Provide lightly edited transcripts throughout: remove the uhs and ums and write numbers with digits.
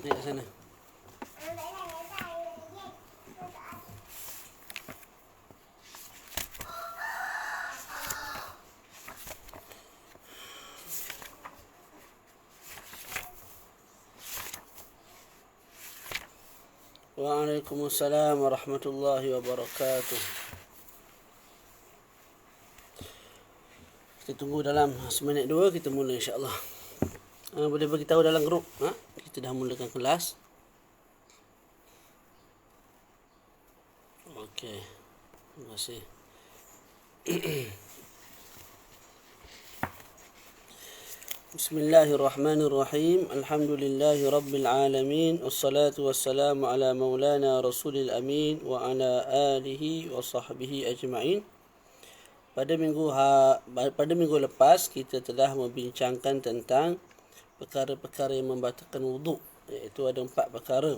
Naik sana. Waalaikumsalam warahmatullahi wabarakatuh. Kita tunggu dalam seminit 2 kita mula insya-Allah. Boleh bagi tahu dalam grup, kita dah mulakan kelas. Okey. Terima kasih. Bismillahirrahmanirrahim. Alhamdulillahi rabbil alamin. Wassalatu wassalamu ala maulana rasulil amin wa ala alihi wa sahbihi ajma'in. Pada minggu lepas kita telah membincangkan tentang perkara-perkara yang membatalkan wuduk, iaitu ada 4 perkara.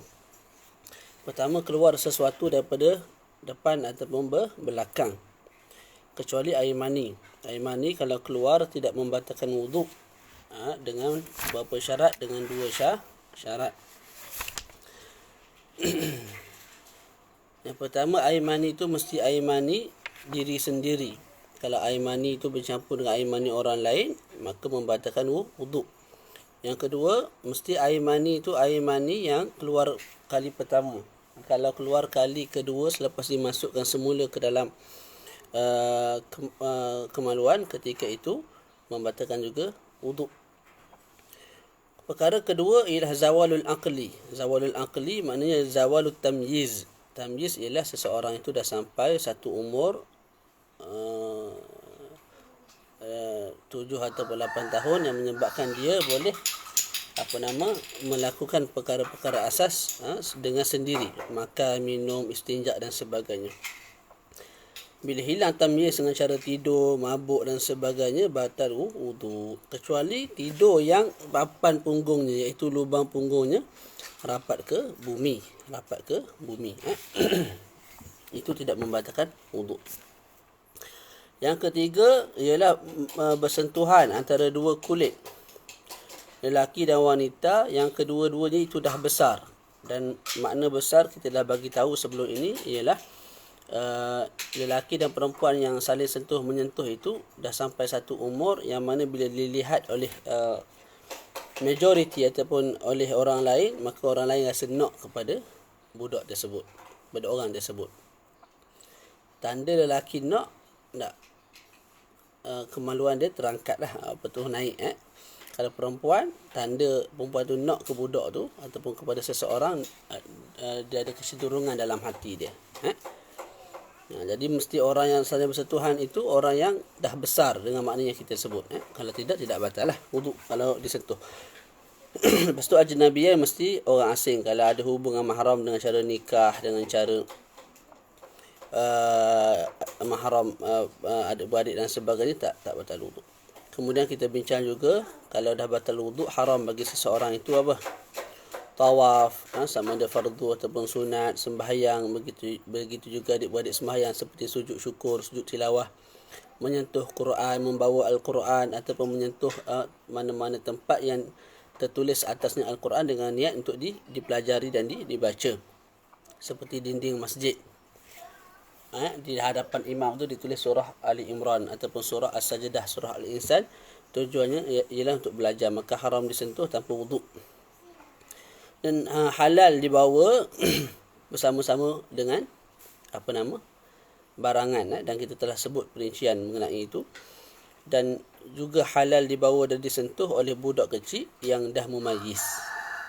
Pertama, keluar sesuatu daripada depan ataupun belakang, kecuali air mani. Air mani kalau keluar tidak membatalkan wuduk, dengan beberapa syarat, dengan 2 syarat. Yang pertama, air mani itu mesti air mani diri sendiri. Kalau air mani itu bercampur dengan air mani orang lain, maka membatalkan wuduk. Yang kedua, mesti air mani itu air mani yang keluar kali pertama. Kalau keluar kali kedua selepas dimasukkan semula ke dalam kemaluan, ketika itu membatalkan juga wuduk. Perkara kedua ialah zawalul aqli. Zawalul aqli maknanya zawalut tamyiz. Tamyiz ialah seseorang itu dah sampai satu umur 7 atau 8 tahun yang menyebabkan dia boleh melakukan perkara-perkara asas dengan sendiri, makan, minum, istinja dan sebagainya. Bila hilang tamyiz dengan cara tidur, mabuk dan sebagainya, batal wuduk. Kecuali tidur yang papan punggungnya, iaitu lubang punggungnya rapat ke bumi. Itu tidak membatalkan wuduk. Yang ketiga ialah bersentuhan antara 2 kulit, lelaki dan wanita, yang kedua-duanya itu dah besar. Dan makna besar kita dah bagi tahu sebelum ini ialah lelaki dan perempuan yang saling sentuh menyentuh itu dah sampai satu umur yang mana bila dilihat oleh majoriti ataupun oleh orang lain, maka orang lain rasa nak kepada budak tersebut, pada orang tersebut. Tanda lelaki nak kemaluan dia terangkatlah, naik. Kalau perempuan, tanda perempuan tu nak ke budak tu ataupun kepada seseorang, dia ada kecenderungan dalam hati dia. Jadi mesti orang yang saling bersentuhan itu orang yang dah besar dengan makna yang kita sebut. Kalau tidak batal lah wuduk kalau disentuh. Lepas tu ajnabiyah mesti orang asing. Kalau ada hubungan mahram dengan cara nikah, dengan cara mahram adik-beradik dan sebagainya, tak batal wuduk. Kemudian kita bincang juga, kalau dah batal wuduk, haram bagi seseorang itu apa? Tawaf, sama ada fardu ataupun sunat, sembahyang, begitu juga adik-beradik sembahyang seperti sujud syukur, sujud tilawah, menyentuh Quran, membawa Al-Quran ataupun menyentuh mana-mana tempat yang tertulis atasnya Al-Quran dengan niat untuk dipelajari dan dibaca. Seperti dinding masjid. Di hadapan imam tu ditulis surah Ali Imran ataupun surah As-Sajdah, surah Al-Insan. Tujuannya ialah untuk belajar, maka haram disentuh tanpa wuduk. Dan halal dibawa bersama-sama dengan barangan, dan kita telah sebut perincian mengenai itu. Dan juga halal dibawa dan disentuh oleh budak kecil yang dah mumayyiz.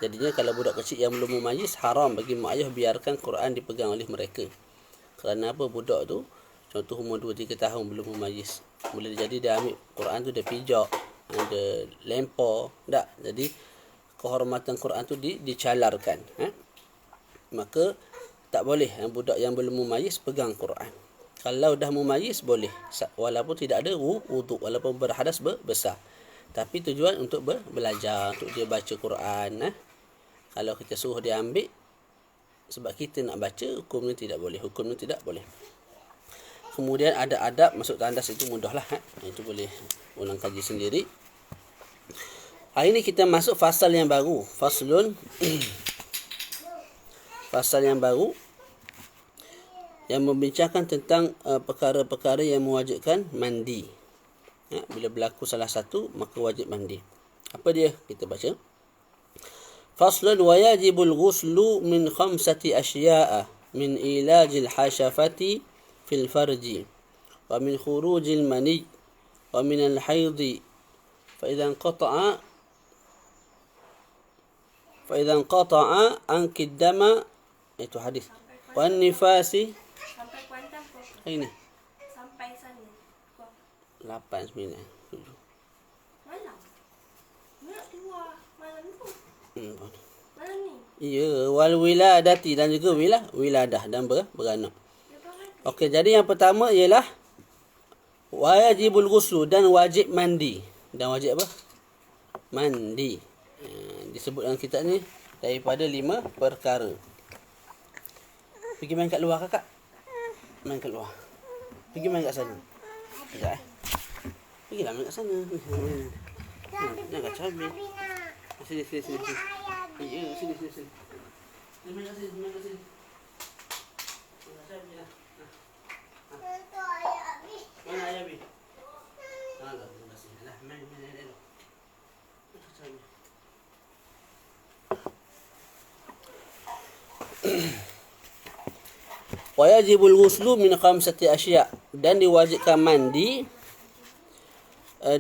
Jadinya kalau budak kecil yang belum mumayyiz, haram bagi mak ayah biarkan Quran dipegang oleh mereka. Kerana apa? Budak tu contoh umur 2-3 tahun belum mumayyiz, boleh jadi dia ambil Quran tu, dia pijak, dia lempar, tak. Jadi kehormatan Quran tu dicalarkan. Maka tak boleh budak yang belum mumayyiz pegang Quran. Kalau dah mumayyiz boleh, walaupun tidak ada wuduk, walaupun berhadas besar, tapi tujuan untuk belajar, untuk dia baca Quran. Kalau kita suruh dia ambil sebab kita nak baca, hukumnya tidak boleh. Kemudian ada adab masuk tandas, itu mudahlah. Itu boleh ulang kaji sendiri. Hari ini kita masuk fasal yang baru. Faslun Pasal yang baru yang membincangkan tentang perkara-perkara yang mewajibkan mandi. Bila berlaku salah satu, maka wajib mandi. Apa dia? Kita baca. Faslun wa yajibul ghuslu min khamsati asya'a min ilajil hashafati fil farji wa min khurujil mani wa min al-haidhi fa idza qata'a anki dama, itu hadis, wan nifasi Sampai kuantan kok. ini Sampai sana. Kok 8 9 7 malam. Nak keluar malam tu. Malam ni. Ya, wal wiladati, dan juga wiladah dan beranak. Lepas mati. Okey, jadi yang pertama ialah wajibul ghuslu, dan wajib mandi. Dan wajib apa? Mandi. Disebut dalam kitab ni daripada 5 perkara. Pergi main kat luar kakak. Main kat luar. Pergi main kat sana. Sekejap Pergilah main kat sana. Nak kat cabai. Sini. Ya, sini. Main kat sini. Main kat sini. Mana ayah Abi? Alah, terima kasih. Alah, main elok. Wa yajibul ghuslu min khamsati asya', dan diwajibkan mandi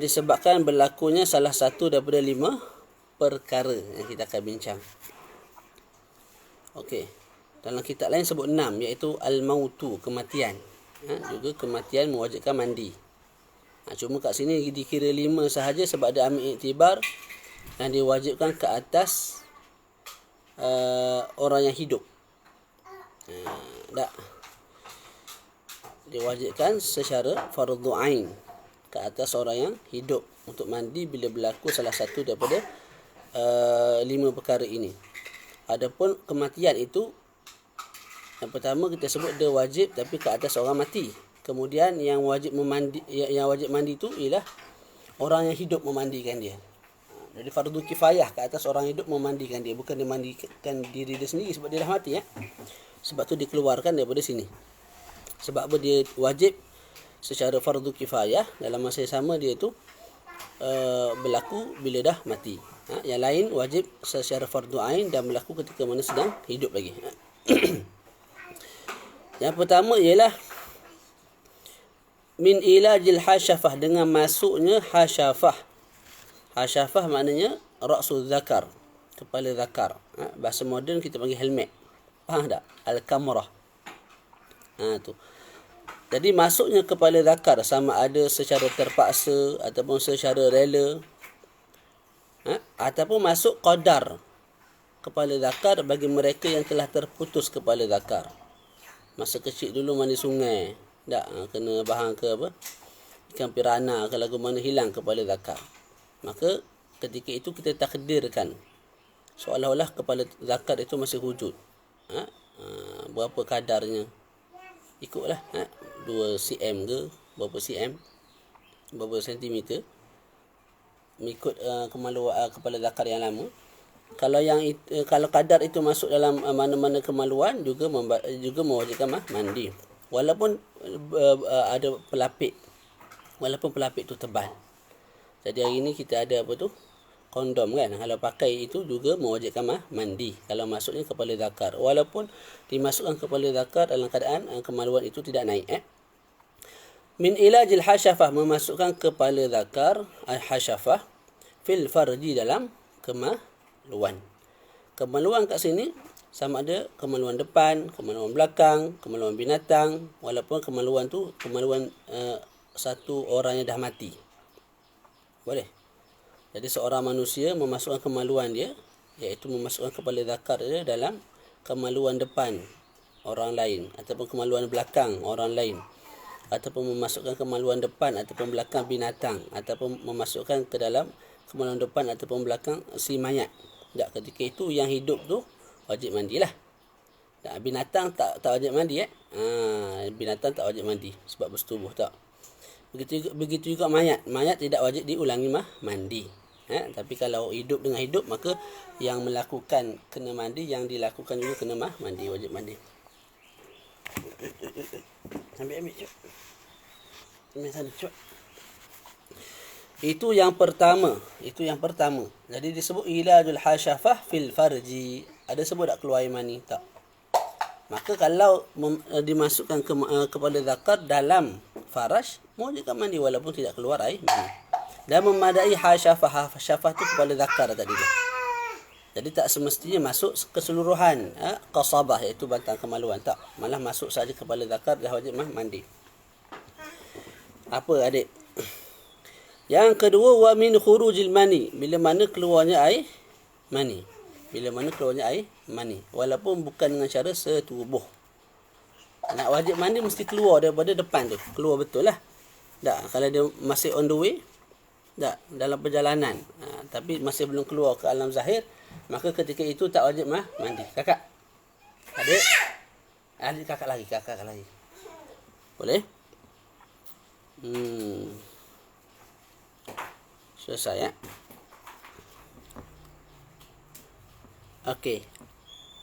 disebabkan berlakunya salah satu daripada 5 perkara yang kita akan bincang. Okey. Dalam kitab lain sebut 6, iaitu al-mautu, kematian. Juga kematian mewajibkan mandi. Cuma kat sini dikira 5 sahaja sebab dia ambil iktibar yang diwajibkan ke atas orang yang hidup. Tak. Diwajibkan secara fardu ain ke atas orang yang hidup untuk mandi bila berlaku salah satu daripada 5 perkara ini. Adapun kematian itu, yang pertama kita sebut dia wajib tapi ke atas orang mati. Kemudian yang wajib mandi itu ialah orang yang hidup memandikan dia. Jadi fardu kifayah ke atas orang hidup memandikan dia, bukan dia mandikan diri dia sendiri sebab dia dah mati ya. Sebab tu dikeluarkan daripada sini. Sebab apa dia wajib secara fardu kifayah, dalam masa yang sama dia tu berlaku bila dah mati. Yang lain wajib secara fardu ain dan berlaku ketika mana sedang hidup lagi. Yang pertama ialah min ilajil hashafah, dengan masuknya hashafah. Hashafah maknanya ra'sul zakar, kepala zakar. Bahasa moden kita panggil helmet. Faham tak? Al-kamrah. Tu. Jadi masuknya kepala zakar sama ada secara terpaksa ataupun secara rela, ataupun masuk qadar kepala zakar bagi mereka yang telah terputus kepala zakar. Masa kecil dulu mandi sungai, tak kena bahang ke apa, ikan pirana ke lagu mana, hilang kepala zakar. Maka ketika itu kita takdirkan seolah-olah kepala zakar itu masih wujud. Berapa kadarnya? Ikutlah 2 cm ke berapa cm, berapa sentimeter, mengikut kemaluan kepala zakar yang lama. Kalau kadar itu masuk dalam mana-mana kemaluan, juga mewajibkan mandi. Walaupun ada pelapik, walaupun pelapik itu tebal. Jadi hari ini kita ada apa tu, kondom kan, kalau pakai itu juga mewajibkan mandi kalau masuknya kepala zakar, walaupun dimasukkan kepala zakar dalam keadaan kemaluan itu tidak naik. Min ilajil hashafah, memasukkan kepala zakar hashafah fil farji, dalam kemaluan. Kemaluan kat sini sama ada kemaluan depan, kemaluan belakang, kemaluan binatang, walaupun kemaluan tu kemaluan satu orang yang dah mati. Boleh. Jadi seorang manusia memasukkan kemaluan dia, iaitu memasukkan kepala zakar dia dalam kemaluan depan orang lain, ataupun kemaluan belakang orang lain, ataupun memasukkan kemaluan depan ataupun belakang binatang, ataupun memasukkan ke dalam kemaluan depan ataupun belakang si mayat. Tak, ketika itu yang hidup tu wajib mandilah. Tak, binatang tak wajib mandi binatang tak wajib mandi sebab bersetubuh tak. Begitu juga mayat. Mayat tidak wajib diulangi mandi. Tapi kalau hidup dengan hidup, maka yang melakukan kena mandi, yang dilakukan juga kena mandi, wajib mandi. Ambil cepat. Ambil sana cepat. Itu yang pertama. Jadi disebut ilajul hasyafah fil farji. Ada sebut tak keluar air mani? Tak. Maka kalau dimasukkan kepada zakar dalam faraj, mewajibkan mandi walaupun tidak keluar air mani. Dan memadai hasyafah tu kepala zakar tadi tu. Jadi tak semestinya masuk keseluruhan qasabah, iaitu batang kemaluan. Tak. Malah masuk saja kepala zakar dah wajib mandi. Apa adik? Yang kedua, wa min khurujil mani, bila mana keluarnya air mani. Walaupun bukan dengan cara setubuh. Nak wajib mandi mesti keluar daripada depan tu. Keluar betul lah. Tak, kalau dia masih on the way, tak, dalam perjalanan, tapi masih belum keluar ke alam zahir, maka ketika itu tak wajib mandi. Kakak, adik kakak lagi. Boleh? Selesai ya. Okey.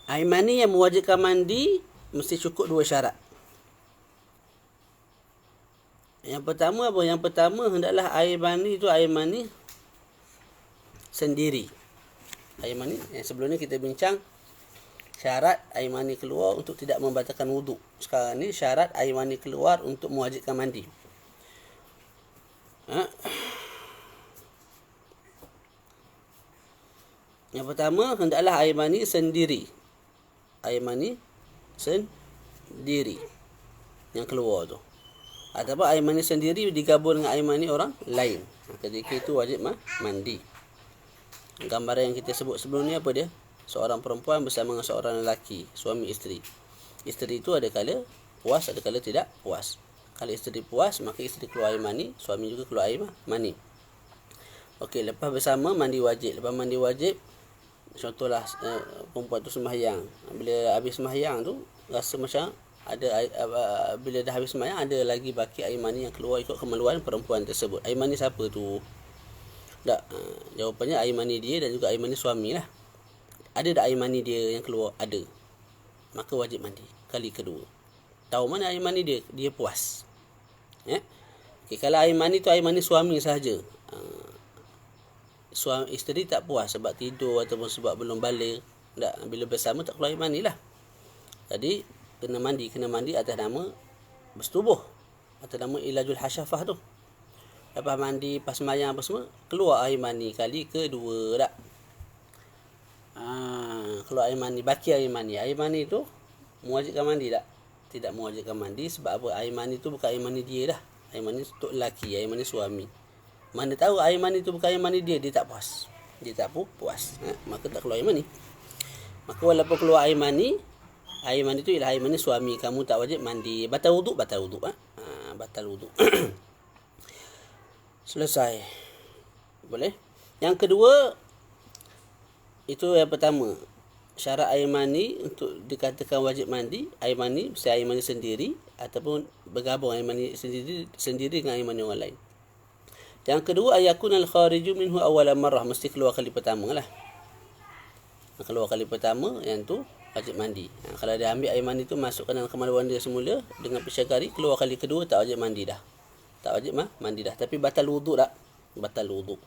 Air mani yang mewajibkan mandi mesti cukup 2 syarat. Yang pertama apa? Yang pertama hendaklah air mani itu air mani sendiri. Air mani yang sebelum ni kita bincang syarat air mani keluar untuk tidak membatalkan wuduk. Sekarang ni syarat air mani keluar untuk mewajibkan mandi. Yang pertama, hendaklah air mani sendiri. Air mani sendiri yang keluar tu. Ataupun air mani sendiri digabung dengan air mani orang lain. Ketika itu wajib mandi. Gambaran yang kita sebut sebelum ni apa dia? Seorang perempuan bersama dengan seorang lelaki, suami isteri. Isteri itu ada kala puas, ada kala tidak puas. Kalau isteri puas, maka isteri keluar air mani, suami juga keluar air mani. Okey, lepas bersama mandi wajib. Lepas mandi wajib, contohlah perempuan tu sembahyang. Bila habis sembahyang tu rasa macam ada bila dah habis sembahyang ada lagi baki air mani yang keluar ikut kemaluan perempuan tersebut. Air mani siapa tu? Tak, jawapannya air mani dia dan juga air mani suami lah. Ada tak air mani dia yang keluar? Ada. Maka wajib mandi kali kedua. Tahu mana air mani dia? Dia puas. Okay, kalau air mani tu air mani suami sahaja, suami isteri tak puas sebab tidur ataupun sebab belum balik, tak, bila bersama tak keluar air mani lah. Jadi kena mandi atas nama bersetubuh, atas nama ilajul hasyafah tu. Lepas mandi, pas sembahyang apa semua, keluar air mani kali kedua tak. Keluar air mani, baki air mani. Air mani tu mewajibkan mandi tak? Tidak mewajibkan mandi. Sebab apa? Air mani tu bukan air mani dia dah. Air mani untuk lelaki, air mani suami. Mana tahu air mani tu bukan air mani dia, dia tak puas. Maka tak keluar air mani. Maka walaupun keluar air mani tu ialah air mani suami, kamu tak wajib mandi. Batal wuduk. Batal wuduk. Selesai. Boleh? Yang kedua, itu yang pertama. Syarat air mani untuk dikatakan wajib mandi, air mani mesti air mani sendiri ataupun bergabung air mani sendiri dengan air mani orang lain. Yang kedua, ayakun al-khariju minhu awwala marrah, mesti keluar kali pertama lah. Keluar kali pertama, yang tu wajib mandi. Kalau dia ambil air mani tu masukkan dalam kemaluan dia semula dengan pisau gari, keluar kali kedua tak wajib mandi dah. Mandi dah. Tapi batal wuduk tak? Batal wuduk.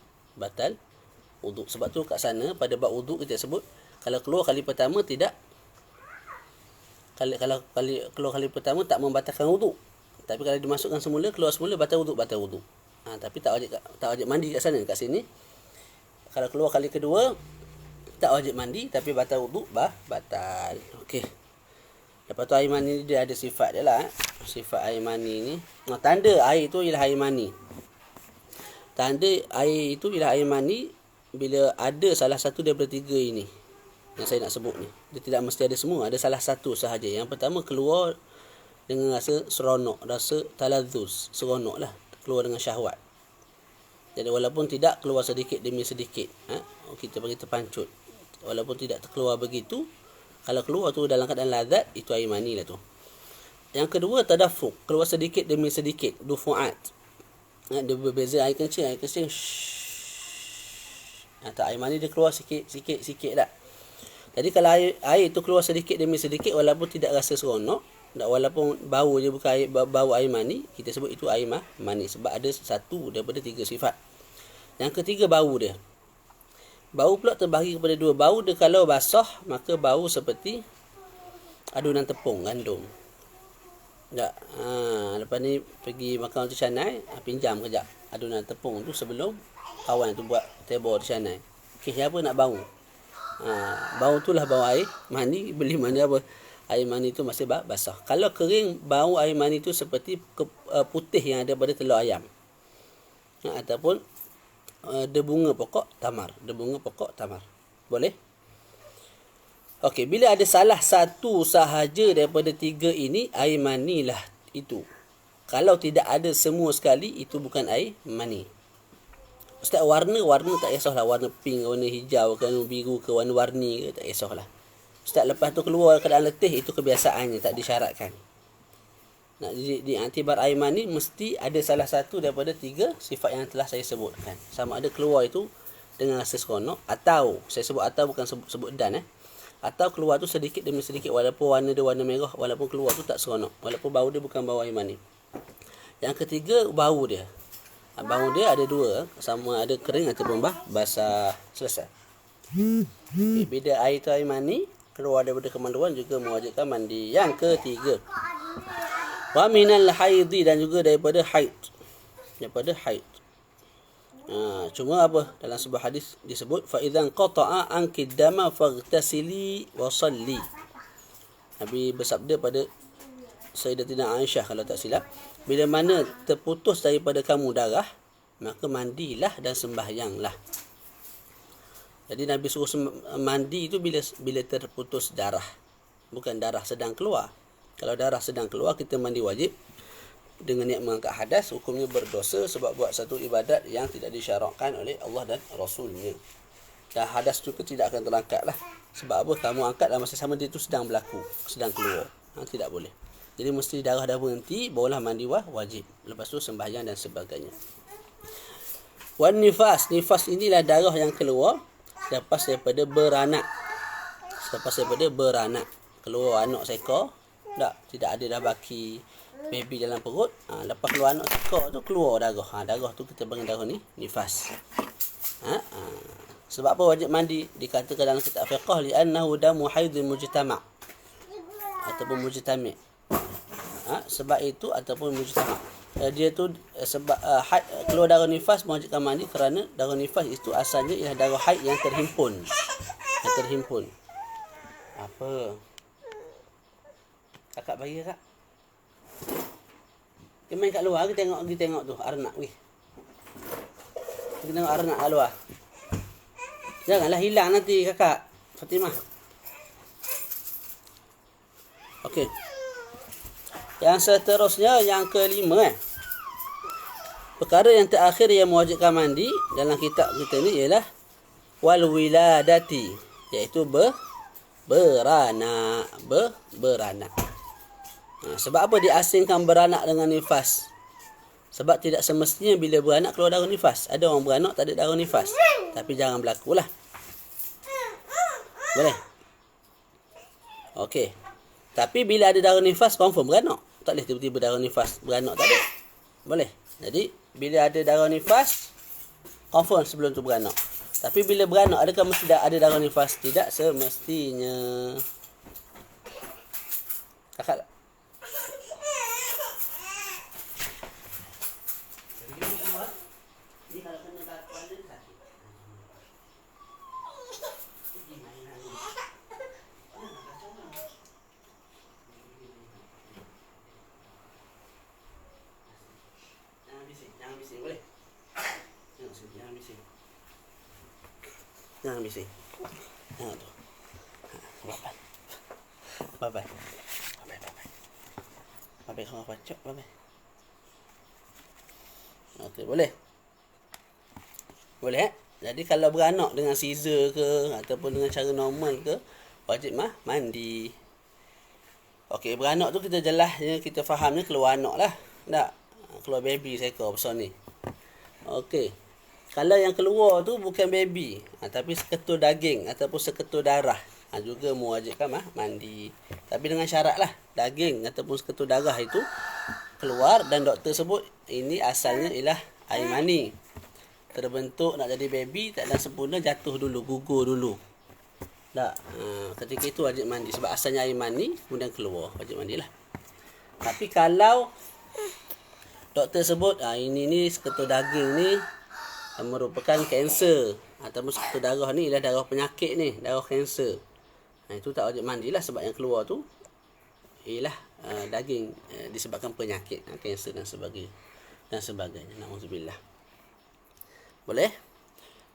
Sebab tu kat sana pada bab wuduk kita sebut, kalau keluar kali pertama tidak, kalau keluar kali pertama tak membatalkan wuduk. Tapi kalau dimasukkan semula, keluar semula, batal wuduk. Tapi tak wajib mandi kat sana. Kat sini kalau keluar kali kedua tak wajib mandi, tapi batal wuduk, batal. Okey. Lepas tu air mani dia ada sifat dia lah. Sifat air mani ni, tanda air itu ialah air mani. Tanda air itu ialah air mani bila ada salah satu daripada 3 ini yang saya nak sebut ni. Dia tidak mesti ada semua, ada salah satu sahaja. Yang pertama, keluar dengan rasa seronok, rasa taladzuz, seronok lah, keluar dengan syahwat. Jadi walaupun tidak keluar sedikit demi sedikit, kita bagi terpancut, walaupun tidak terkeluar begitu, kalau keluar tu dalam keadaan lazat, itu air mani lah tu. Yang kedua, tadaffuq, keluar sedikit demi sedikit, dufuat. Dia berbeza air kencing Tak, air mani dia keluar sikit lah. Jadi kalau air itu keluar sedikit demi sedikit, walaupun tidak rasa seronok, walaupun bau je bukan bau air mani, kita sebut itu air mani. Sebab ada satu daripada 3 sifat. Yang ketiga, bau dia. Bau pula terbahagi kepada 2. Bau dia kalau basah, maka bau seperti adunan tepung, gandum. Tak. Lepas ni pergi makan tu canai, pinjam kejap adunan tepung tu sebelum kawan tu buat tebor di canai. Okey, siapa nak bau? Bau tu lah bau air mani. Beli mana apa? Air mani tu masih basah. Kalau kering, bau air mani tu seperti putih yang ada pada telur ayam. Ataupun debunga pokok tamar. Boleh? Okey, bila ada salah satu sahaja daripada 3 ini, air mani lah itu. Kalau tidak ada semua sekali, itu bukan air mani. Ustaz, warna tak kisahlah. Warna pink, warna hijau, warna biru ke, warna-warni ke, tak kisahlah. Ustaz, lepas tu keluar keadaan letih, itu kebiasaannya, tak disyaratkan. Di antibar air mani, mesti ada salah satu daripada 3 sifat yang telah saya sebutkan. Sama ada keluar itu dengan rasa seronok, atau, saya sebut atau bukan sebut dan, atau keluar tu sedikit demi sedikit, walaupun warna dia warna merah, walaupun keluar tu tak seronok, walaupun bau dia bukan bau air mani. Yang ketiga, bau dia. Bau dia ada 2, sama ada kering ataupun basah. Selesai. Okay, bila air tu air mani, keluar daripada kemaluan juga mewajibkan mandi. Yang ketiga, wa minal haidhi, dan juga daripada haid. Cuma apa? Dalam sebuah hadis disebut, fa idzan qata'a anki dama faghtasili wa salli. Nabi bersabda pada Sayyidatina Aisyah kalau tak silap, bila mana terputus daripada kamu darah, maka mandilah dan sembahyanglah. Jadi Nabi suruh mandi itu bila terputus darah, bukan darah sedang keluar. Kalau darah sedang keluar, kita mandi wajib dengan niat mengangkat hadas, hukumnya berdosa sebab buat satu ibadat yang tidak disyarakkan oleh Allah dan Rasulnya. Dan hadas itu tidak akan terangkat lah. Sebab apa? Kamu angkat dalam masa sama dia itu sedang berlaku, sedang keluar. Tidak boleh. Jadi mesti darah dah berhenti, barulah mandi wajib. Lepas tu sembahyang dan sebagainya. Wan nifas. Nifas inilah darah yang keluar selepas daripada beranak. Keluar anak seekor. Tidak ada dah baki baby dalam perut. Lepas keluar anak seekor tu, keluar darah. Darah tu kita panggil darah ni nifas. Sebab apa wajib mandi? Dikatakan dalam kitab fiqh, li'annahu damu haidhin mujtama' ataupun mujtami'. Sebab itu ataupun mujtama'. Dia tu sebab keluar darah nifas mewajibkan mandi kerana darah nifas itu asalnya ialah darah haid yang terhimpun. Apa? Kakak bagi kak. Dia main kat luar, kita tengok tu arnak weh. Kita tengok arnak kat luar. Janganlah hilang nanti kakak Fatimah. Okey. Yang seterusnya, yang kelima perkara yang terakhir yang mewajibkan mandi dalam kitab kita ni ialah wal wiladati, iaitu beranak. Sebab apa diasingkan beranak dengan nifas? Sebab tidak semestinya bila beranak keluar darah nifas. Ada orang beranak tak ada darah nifas, tapi jangan berlaku lah. Boleh? Okey. Tapi bila ada darah nifas, confirm beranak. Tak boleh tiba-tiba darah nifas beranak, tak ada. Boleh? Jadi bila ada darah nifas, confirm sebelum tu beranak. Tapi bila beranak, adakah mesti ada darah nifas? Tidak semestinya. Kakak jangan bising. Jangan tu. Bye-bye. Bye-bye kau apa cok, bye-bye. Okey, boleh? Boleh Jadi kalau beranak dengan Caesar ke ataupun dengan cara normal ke, wajib mandi. Okey, beranak tu kita jelasnya, kita fahamnya keluar anak lah. Tak? Keluar baby seekor besar ni. Okey. Kalau yang keluar tu bukan baby, tapi seketul daging ataupun seketul darah, juga mewajibkan mandi. Tapi dengan syarat lah, daging ataupun seketul darah itu keluar dan doktor sebut ini asalnya ialah air mani. Terbentuk nak jadi baby, tak ada sempurna, jatuh dulu, gugur dulu. Tak. Ketika itu wajib mandi. Sebab asalnya air mani, kemudian keluar. Wajib mandilah. Tapi kalau doktor sebut, ini ni seketul daging ni merupakan kanser. Ataupun seketul darah ni ialah darah penyakit ni, darah kanser. Itu tak wajib mandilah sebab yang keluar tu ialah daging disebabkan penyakit, kanser dan sebagainya. Nauzubillah. Boleh?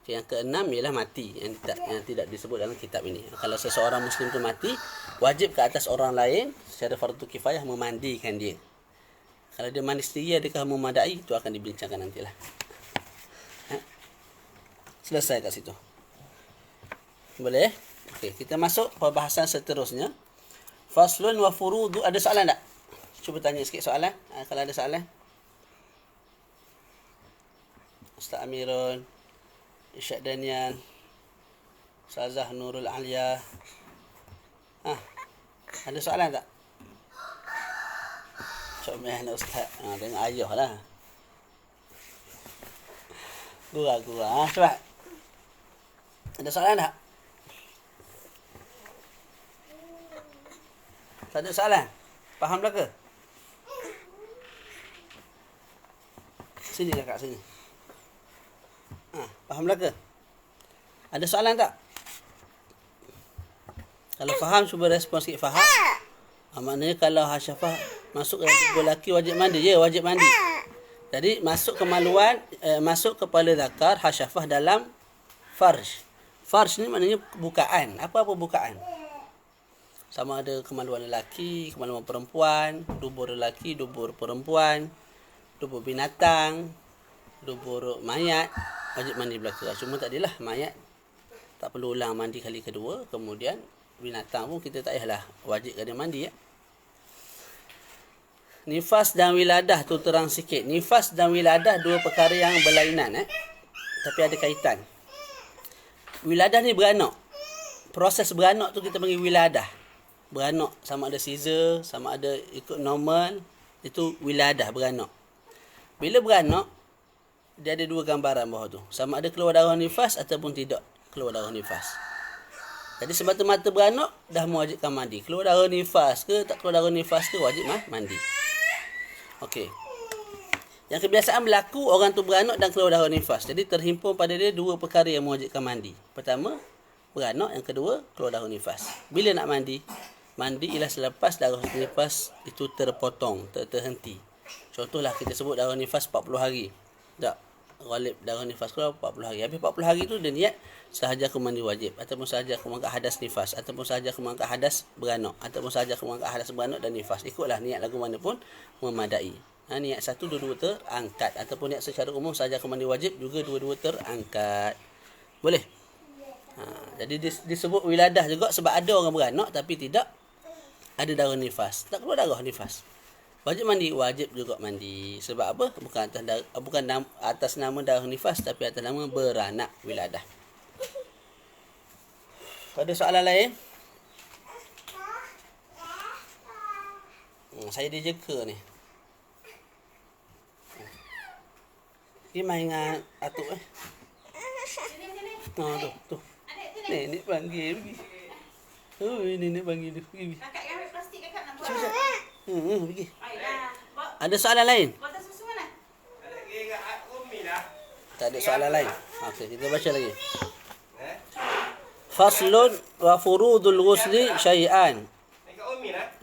Yang keenam ialah mati yang tidak disebut dalam kitab ini. Kalau seseorang Muslim tu mati, wajib ke atas orang lain secara fardu kifayah memandikan dia. Kalau dia mandi sendiri, adakah memadai? Itu akan dibincangkan nantilah. Selesai kat situ. Boleh? Okey, kita masuk perbahasan seterusnya. Faslun wa furudu. Ada soalan tak? Cuba tanya sikit soalan. Kalau ada soalan. Ustaz Amirul, Isyad Daniel, Ustazah Nurul Alia. Ada soalan tak? Comel nak Ustaz. Tengok ayah lah. Gurau. Cepat. Ada soalan tak? Tak ada soalan? Faham dah ke? Sini lah kat sini. Faham dah ke? Ada soalan tak? Kalau faham, cuba respon sikit faham. Maknanya kalau Hasyafah masuk dalam tubuh lelaki wajib mandi. Ya, wajib mandi. Jadi masuk kemaluan, masuk kepala zakar Hasyafah dalam farj. Farj ni maknanya bukaan. Apa-apa bukaan. Sama ada kemaluan lelaki, kemaluan perempuan, dubur lelaki, dubur perempuan, dubur binatang, dubur mayat, wajib mandi belaka. Cuma tak adalah mayat tak perlu ulang mandi kali kedua. Kemudian binatang pun kita tak payahlah wajib kena mandi ya. Nifas dan wiladah tu terang sikit. Nifas dan wiladah dua perkara yang berlainan tapi ada kaitan. Wiladah ni beranak. Proses beranak tu kita panggil wiladah. Beranak sama ada caesar, sama ada ikut normal, itu wiladah, beranak. Bila beranak, dia ada dua gambaran bawah tu. Sama ada keluar darah nifas ataupun tidak keluar darah nifas. Jadi semata-mata beranak dah mewajibkan mandi. Keluar darah nifas ke tak keluar darah nifas ke wajib mandi. Okey. Yang kebiasaan berlaku orang tu beranak dan keluar darah nifas. Jadi terhimpun pada dia dua perkara yang mewajibkan mandi. Pertama, beranak. Yang kedua, keluar darah nifas. Bila nak mandi? Mandi ialah selepas darah nifas itu terpotong, terhenti. Contohlah kita sebut darah nifas 40 hari. Tak. Ghalib darah nifas keluar 40 hari. Habis 40 hari tu dia niat sahaja aku mandi wajib, ataupun sahaja aku mengangkat hadas nifas, ataupun sahaja aku mengangkat hadas beranak, ataupun sahaja aku mengangkat hadas beranak dan nifas. Ikutlah niat lagu mana pun memadai. Niat satu dua-dua terangkat, ataupun niat secara umum sahaja aku mandi wajib juga dua-dua terangkat. Boleh? Jadi disebut wiladah juga sebab ada orang beranak tapi tidak ada darah nifas. Tak keluar darah nifas. Wajib mandi, wajib juga mandi. Sebab apa? Bukan atas nama darah nifas tapi atas nama beranak, wiladah. Ada soalan lain? Saya dijeka ni. Dia main dengan atuk tu. Nenek panggil pergi. Nenek panggil dia pergi. Kakak ambil plastik kakak nak buat. Pergi. Ada soalan lain? Botol susu mana? Tak ada soalan lain. Okey, kita baca lagi. Faslun wa furudul ghusli syai'an.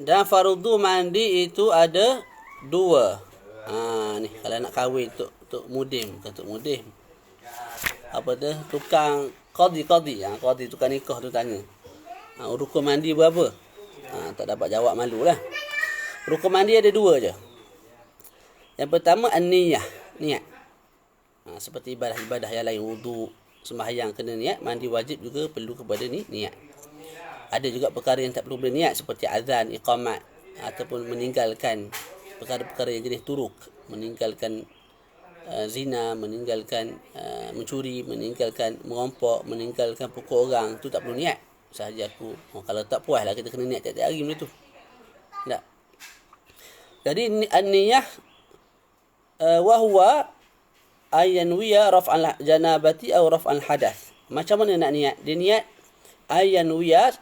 Dan fardu mandi itu ada dua. Ni kalau nak kahwin tok mudim, tok mudim. Apa tu? Tukang qadi. Qadi tukang nikah tu tanya. Rukun mandi berapa? Tak dapat jawab, malulah. Rukun mandi ada dua je. Yang pertama an-niyah, niat. Seperti ibadah-ibadah yang lain, wuduk, sembahyang kena niat, mandi wajib juga perlu kepada niat. Ada juga perkara yang tak perlu berniat seperti azan, iqamat ataupun meninggalkan perkara-perkara yang jenis turuk, meninggalkan zina, meninggalkan mencuri, meninggalkan merampok, meninggalkan pukul orang, tu tak perlu niat. Sahaja aku kalau tak puas lah kita kena niat tiap-tiap hari benda tu. Tak. Jadi an-niyah wa huwa ayyanwiya raf'al janabati atau raf'al hadath. Macam mana nak niat? Dia niat ayyanwiya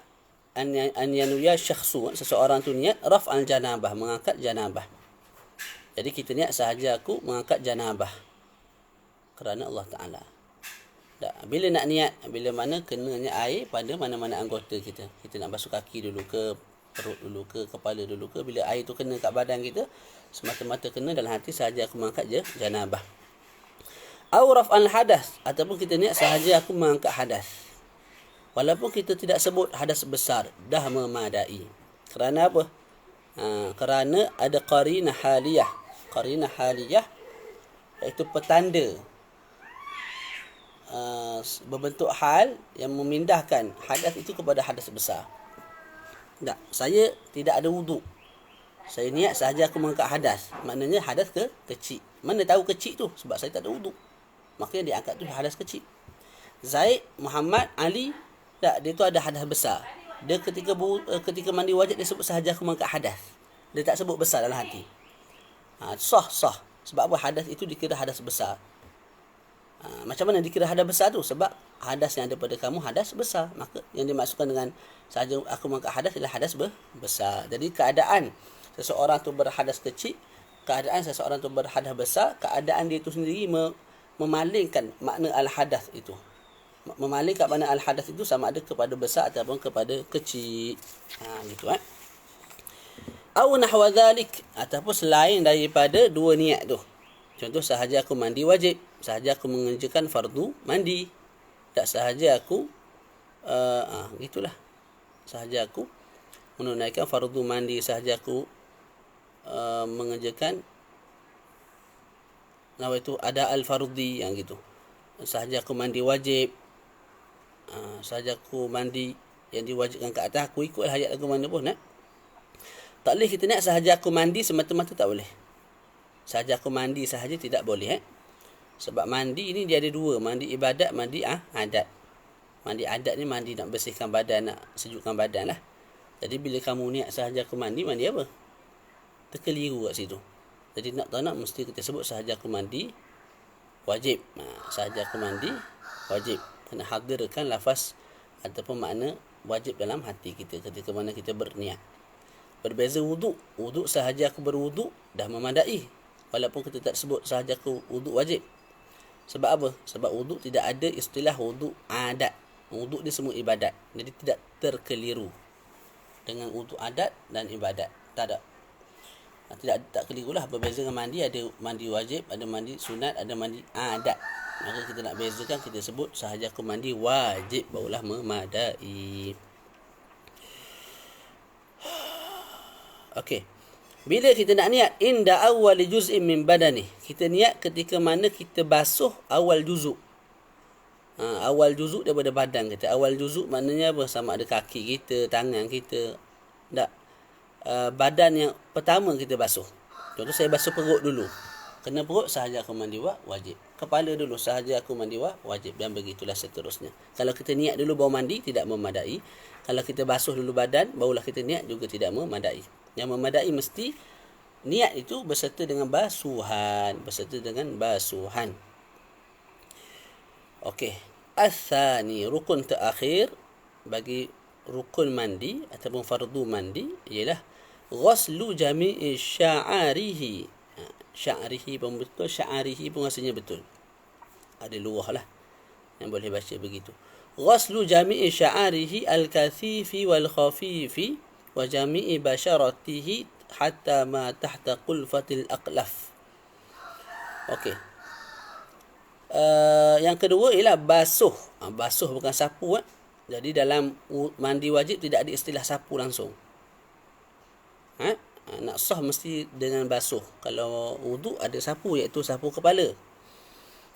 syakhsu, seseorang tu niat raf'al janabah, mengangkat janabah. Jadi kita niat sahaja aku mengangkat janabah kerana Allah Ta'ala. Bila nak niat, bila mana kenanya air pada mana-mana anggota kita. Kita nak basuh kaki dulu ke, perut dulu ke, kepala dulu ke. Bila air tu kena kat badan kita, semata-mata kena dalam hati sahaja aku mengangkat janabah. Au raf'al hadas, ataupun kita niat sahaja aku mengangkat hadas. Walaupun kita tidak sebut hadas besar, dah memadai. Kerana apa? Kerana ada qarinah haliyah. Qarinah haliyah iaitu petanda berbentuk hal yang memindahkan hadas itu kepada hadas besar. Tak, saya tidak ada wuduk. Saya niat sahaja aku mengangkat hadas. Maknanya hadas kecil. Mana tahu kecil tu? Sebab saya tak ada wuduk. Makanya dia angkat tu hadas kecil. Zaid, Muhammad, Ali, tak, dia tu ada hadas besar. Dia ketika mandi wajib dia sebut sahaja aku mengangkat hadas. Dia tak sebut besar dalam hati. Sah. Sebab apa? Hadas itu dikira hadas besar. Macam mana dikira hadas besar tu? Sebab hadas yang ada pada kamu hadas besar. Maka yang dimaksudkan dengan sahaja aku mengangkat hadas ialah hadas besar. Jadi keadaan seseorang tu berhadas kecil, keadaan seseorang tu berhadas besar, keadaan dia itu sendiri memalingkan makna al-hadas itu. Memalingkan makna al-hadas itu sama ada kepada besar ataupun kepada kecil. Gitu Au nahwa dhalik, ataupun selain daripada dua niat tu. Contoh sahaja aku mandi wajib, sahaja aku mengerjakan fardu mandi. Tak sahaja aku gitulah. Sahaja aku menunaikan fardu mandi, sahaja aku mengerjakan itu ada al-fardi yang gitu. Sahaja aku mandi wajib, sahaja aku mandi yang diwajibkan ke atas, aku ikutlah ayat lagu mana pun. Tak boleh kita nak sahaja aku mandi semata-mata, tak boleh. Sahaja aku mandi sahaja tidak boleh. Sebab mandi ni dia ada dua, mandi ibadat, mandi adat. Mandi adat ni mandi nak bersihkan badan, nak sejukkan badan lah. Jadi bila kamu niat sahaja aku mandi apa? Terkeliru kat situ. Jadi nak tak nak mesti kita sebut sahaja aku mandi wajib. Sahaja aku mandi wajib. Kena hadirkan lafaz ataupun makna wajib dalam hati kita ketika mana kita berniat. Berbeza wuduk. Wuduk sahaja aku berwuduk dah memadai. Walaupun kita tak sebut sahaja aku wuduk wajib. Sebab apa? Sebab wuduk tidak ada istilah wuduk adat. Wuduk dia semua ibadat. Jadi tidak terkeliru dengan wuduk adat dan ibadat. Tak ada. Tak kelirulah. Berbeza dengan mandi, ada mandi wajib, ada mandi sunat, ada mandi adat. Maka kita nak bezakan, kita sebut sahaja aku mandi wajib barulah memadai. Okey. Bila kita nak niat inda awwal juz'in min badani, kita niat ketika mana kita basuh awal juzuk. Awal juzuk daripada badan kita. Awal juzuk maknanya apa? Sama ada kaki kita, tangan kita. Tak. Badan yang pertama kita basuh. Contoh saya basuh perut dulu. Kena perut sahaja aku mandi wajib. Kepala dulu sahaja aku mandi wajib, dan begitulah seterusnya. Kalau kita niat dulu baru mandi tidak memadai. Kalau kita basuh dulu badan barulah kita niat juga tidak memadai. Yang memadai mesti niat itu berserta dengan basuhan, Okey. As-tsani, rukun terakhir bagi rukun mandi ataupun fardu mandi ialah ghuslu jami'i sya'arihi. Sya'arihi pun betul, sya'arihi pun rasanya betul. Ada luah lah yang boleh baca begitu. Ghuslu jami'i sya'arihi al-kathifi wal khafifi wa jami'i basharatihi hatta ma tahta qulfatil aqlaf. Okey. Yang kedua ialah basuh. Basuh bukan sapu. Jadi dalam mandi wajib tidak ada istilah sapu langsung. Nak sah mesti dengan basuh. Kalau wuduk ada sapu, iaitu sapu kepala.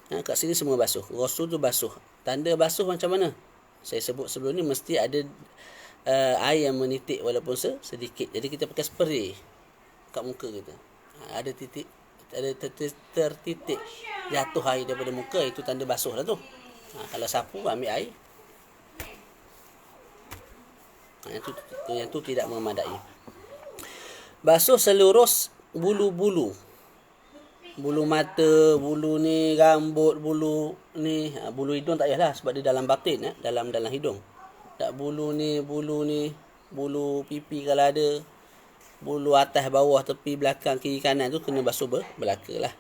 Kat sini semua basuh. Ghusl tu basuh. Tanda basuh macam mana? Saya sebut sebelum ni mesti ada air yang menitik walaupun sedikit. Jadi kita pakai spray kat muka kita. Ada titik, ada tertitik jatuh air daripada muka, itu tanda basuh dah tu. Kalau sapu ambil air. Yang tu tidak memadai. Basuh seluruh bulu-bulu. Bulu mata, bulu ni, rambut, bulu ni. Bulu hidung tak payahlah sebab dia dalam batin, dalam hidung. Tak bulu ni, bulu pipi kalau ada. Bulu atas, bawah, tepi, belakang, kiri, kanan tu kena basuh belaka lah.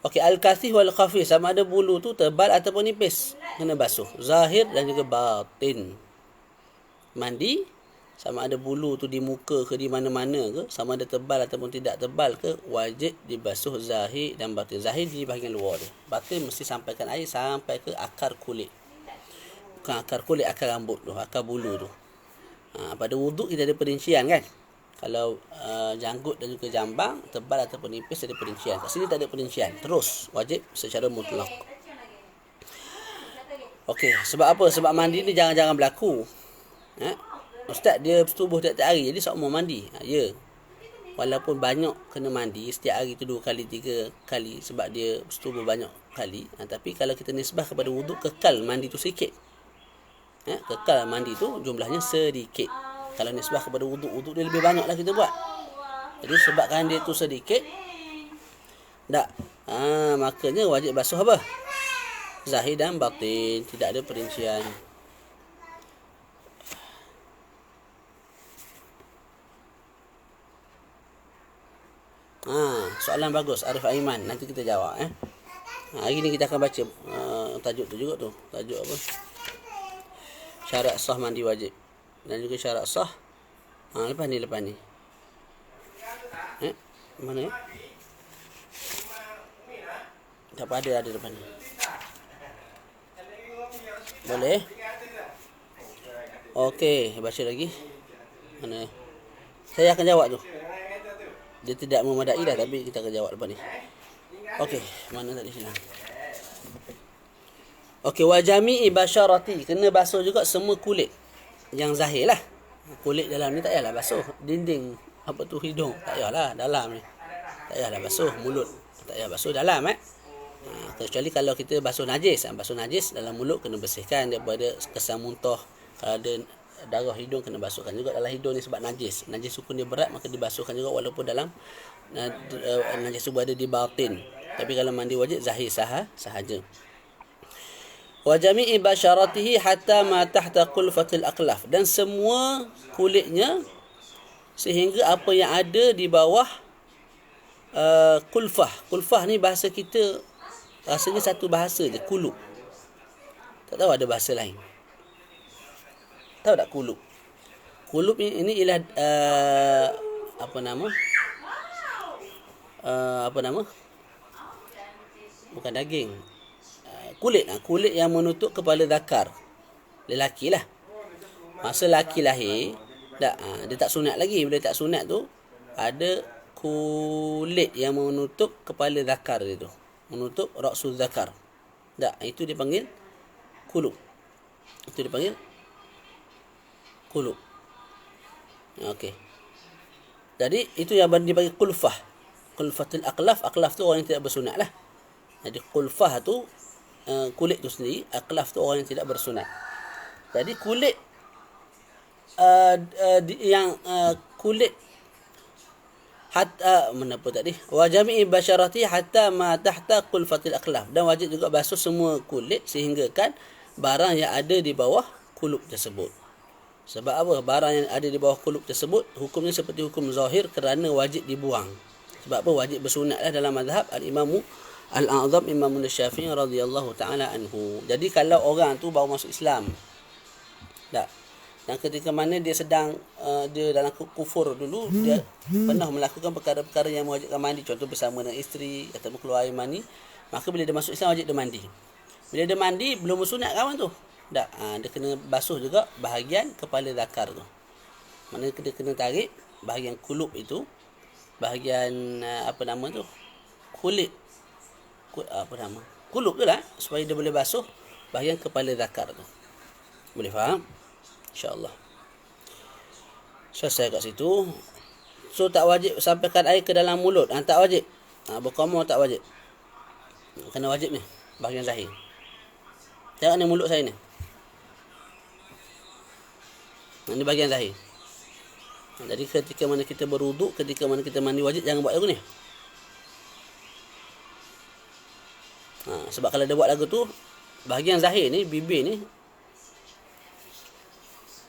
Okey, al-kathih wal khafif, sama ada bulu tu tebal ataupun nipis, kena basuh. Zahir dan juga batin. Mandi, sama ada bulu tu di muka ke di mana-mana ke, sama ada tebal ataupun tidak tebal ke, wajib dibasuh zahir dan batin. Zahir di bahagian luar dia. Batin mesti sampaikan air sampai ke akar kulit. Bukan akar kulit, akar rambut tu, akar bulu tu. Pada wuduk kita ada perincian kan. Kalau janggut dan juga jambang, tebal ataupun nipis ada perincian. Kat sini tak ada perincian. Terus wajib secara mutlak. Okey, sebab apa? Sebab mandi ni jarang-jarang berlaku. Ustaz dia bertubuh tiap-tiap hari, jadi seumur mandi. Ya. Walaupun banyak kena mandi, setiap hari tu 2 kali 3 kali sebab dia bertubuh banyak kali. Tapi kalau kita nisbah kepada wuduk, kekal mandi tu sikit. Kekal mandi tu jumlahnya sedikit. Kalau nisbah kepada wuduk dia lebih banyak lah kita buat. Jadi sebabkan dia tu sedikit, tak, makanya wajib basuh apa? Zahir dan batin, tidak ada perincian. Soalan bagus, Arif Aiman. Nanti kita jawab. Hari ni kita akan baca tajuk tu juga tu. Tajuk apa? Syarat sah mandi wajib. Dan juga syarat sah. Lepas ni. Mana ya? Tak ada depan ni. Boleh? Okey, baca lagi. Mana? Saya akan jawab tu. Dia tidak memadai dah, tapi kita akan jawab lepas ni. Okey, mana tadi sini? Okey, wa jami'i basyarati, kena basuh juga semua kulit yang zahir lah. Kulit dalam ni tak payahlah basuh. Dinding apa tu, hidung tak payahlah, dalam ni tak payahlah basuh. Mulut tak payah basuh dalam kecuali kalau kita basuh najis. Basuh najis dalam mulut kena bersihkan daripada kesan muntah. Kalau ada darah hidung kena basuhkan juga dalam hidung ni sebab najis sukun dia berat, maka dibasuhkan juga walaupun dalam najis tu ada di batin. Tapi kalau mandi wajib zahir sahaja. Wa jami'i basyaratihi hatta ma tahta qulfatil aqlaf, dan semua kulitnya sehingga apa yang ada di bawah kulfah. Kulfah ni bahasa kita rasanya satu bahasa je, kulub. Tak tahu ada bahasa lain. Tahu tak kulub? Kulub ini ialah apa nama? Bukan daging. Kulit yang menutup kepala zakar lelaki lah. Masa lelaki lahir dia tak sunat lagi. Bila tak sunat tu ada kulit yang menutup kepala zakar dia tu, menutup ra'sul zakar. Itu dipanggil kulub. Okey. Jadi itu yang dipanggil kulfah. Kulfatul aqlaf. Aqlaf tu orang yang tidak bersunat lah. Jadi kulfah tu kulit tu sendiri, aqlaf tu orang yang tidak bersunat. Jadi kulit kulit hatta menapa tadi? Wa jami'i basyarati hatta ma tahta qulfatil aqlaf, dan wajib juga basuh semua kulit sehingga kan barang yang ada di bawah kulub tersebut. Sebab apa? Barang yang ada di bawah kulub tersebut hukumnya seperti hukum zahir kerana wajib dibuang. Sebab apa? Wajib bersunatlah dalam mazhab al-Imam Al-A'zam Imam Syafi'i radhiyallahu ta'ala anhu. Jadi kalau orang tu baru masuk Islam, dan ketika mana dia sedang dia dalam kufur dulu, dia pernah melakukan perkara-perkara yang mewajibkan mandi, contoh bersama dengan isteri atau keluar air mani, maka bila dia masuk Islam wajib dia mandi. Bila dia mandi belum bersunat kawan tu, dia kena basuh juga bahagian kepala zakar tu. Mana dia kena tarik bahagian kulub itu, bahagian kulit kulub tu lah, supaya dia boleh basuh bahagian kepala zakar tu. Boleh faham? InsyaAllah. Selesai kat situ. So tak wajib sampaikan air ke dalam mulut. Tak wajib. Berkomor tak wajib. Kena wajib ni, bahagian zahir. Tengok ni mulut saya ni. Ini bahagian zahir. Jadi ketika mana kita berwuduk, ketika mana kita mandi wajib, jangan buat lagu ni. Sebab kalau dia buat lagu tu, bahagian zahir ni, bibir ni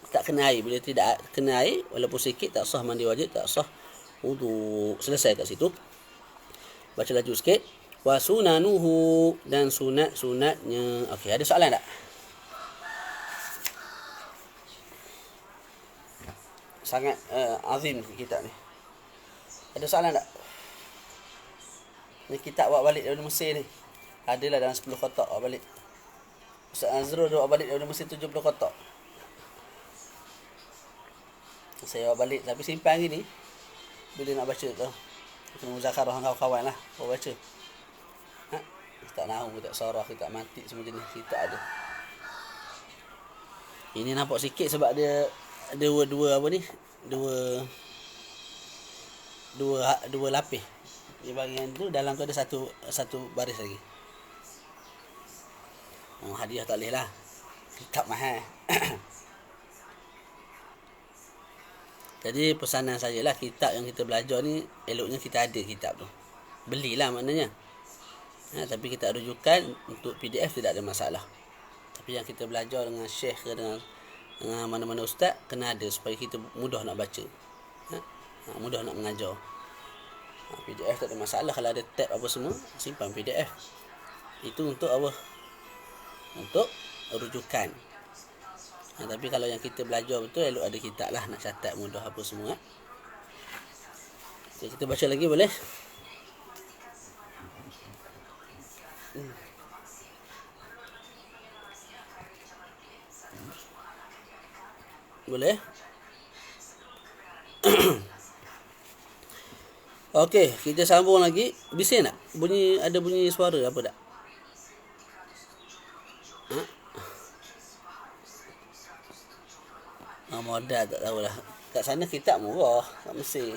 tak kena air. Bila tidak kena air, walaupun sikit, tak sah mandi wajib, tak sah wuduk. Selesai kat situ. Baca laju sikit. Wa sunanuhu, dan sunat-sunatnya. Okey, ada soalan tak? Sangat azim kitab ni. Ada soalan tak? Ni kitab bawa balik daripada Mesir ni. Adalah dalam 10 kotak bawa balik. Ustaz Azrul bawa balik daripada Mesir 70 kotak. Saya bawa balik tapi simpan hari ni. Bila nak baca tu, kena muzakarah dengan kawan-kawan lah. Bawa baca. Tak nahu, tak sorah, tak mati, semua jenis. Kita ada. Ini nampak sikit sebab dia dua apa ni? Dua lapis. Di bahagian tu dalam tu ada satu baris lagi. Hadiah tak boleh lah. Kitab mahal. Jadi pesanan saya lah, kitab yang kita belajar ni eloknya kita ada kitab tu. Belilah maknanya. Tapi kita rujukan untuk PDF tidak ada masalah. Tapi yang kita belajar dengan syekh ke dengan mana-mana ustaz, kena ada supaya kita mudah nak baca. Mudah nak mengajar. PDF tak ada masalah. Kalau ada tab apa semua, simpan PDF. Itu untuk apa? Untuk rujukan. Tapi kalau yang kita belajar betul, elok ada kitab lah, nak catat mudah apa semua. Okay, kita baca lagi boleh? Boleh? Okey, kita sambung lagi. Bising tak? Ada bunyi suara apa tak? Modal tak tahulah. Kat sana kitab murah, kat Mesir.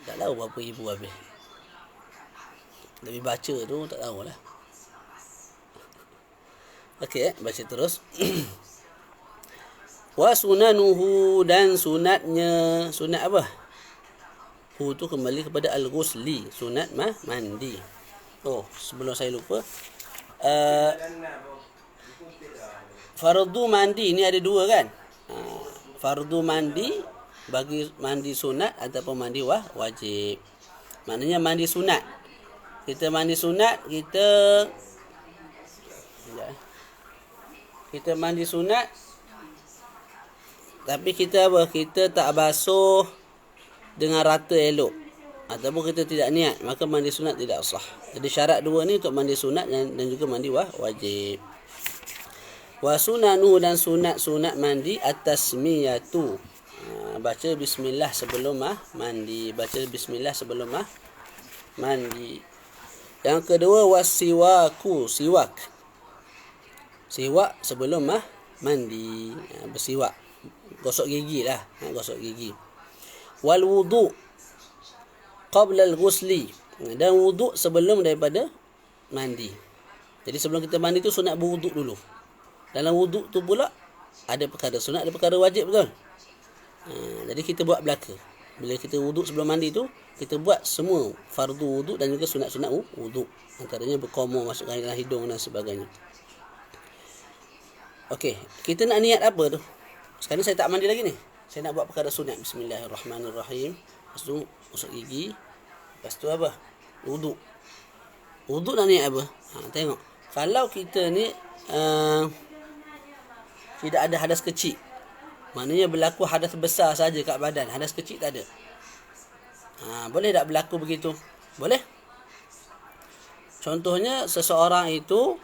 Tak tahu berapa ribu habis. Lebih baca tu tak tahulah. Okey, baca terus. Wa sunanuhu, dan sunatnya. Sunat apa? Hu tu kembali kepada al-ghusli, sunat mandi. Sebelum saya lupa, fardu mandi ni ada dua kan? Fardu mandi bagi mandi sunat ataupun mandi wajib. Maknanya mandi sunat. Kita mandi sunat, kita mandi sunat, tapi kita apa? Kita tak basuh dengan rata elok, ataupun kita tidak niat, maka mandi sunat tidak sah. Jadi syarat dua ni untuk mandi sunat dan juga mandi wajib. Wa sunanu, dan sunat mandi at-tasmiyatu. Baca bismillah sebelum mandi. Baca bismillah sebelum mandi. Yang kedua wasiwaku, siwak. Siwak sebelum mandi. Bersiwak. Gosok gigi lah. Gosok gigi. Wal wudu qabla al-ghusli. Dan wuduk sebelum daripada mandi. Jadi sebelum kita mandi tu sunat berwuduk dulu. Dalam wuduk tu pula ada perkara sunat, ada perkara wajib, betul? Jadi kita buat belaka. Bila kita wuduk sebelum mandi tu, kita buat semua fardu wuduk dan juga sunat-sunat wuduk. Antaranya berkomor, masukkan dalam hidung dan sebagainya. Okey, kita nak niat apa tu? Sekarang saya tak mandi lagi ni. Saya nak buat perkara sunat. Bismillahirrahmanirrahim. Lepas tu masuk gigi. Lepas tu apa? Wuduk. Wuduk nak niat apa? Tengok. Kalau kita ni tidak ada hadas kecil, maknanya berlaku hadas besar saja kat badan, hadas kecil tak ada. Boleh tak berlaku begitu? Boleh. Contohnya seseorang itu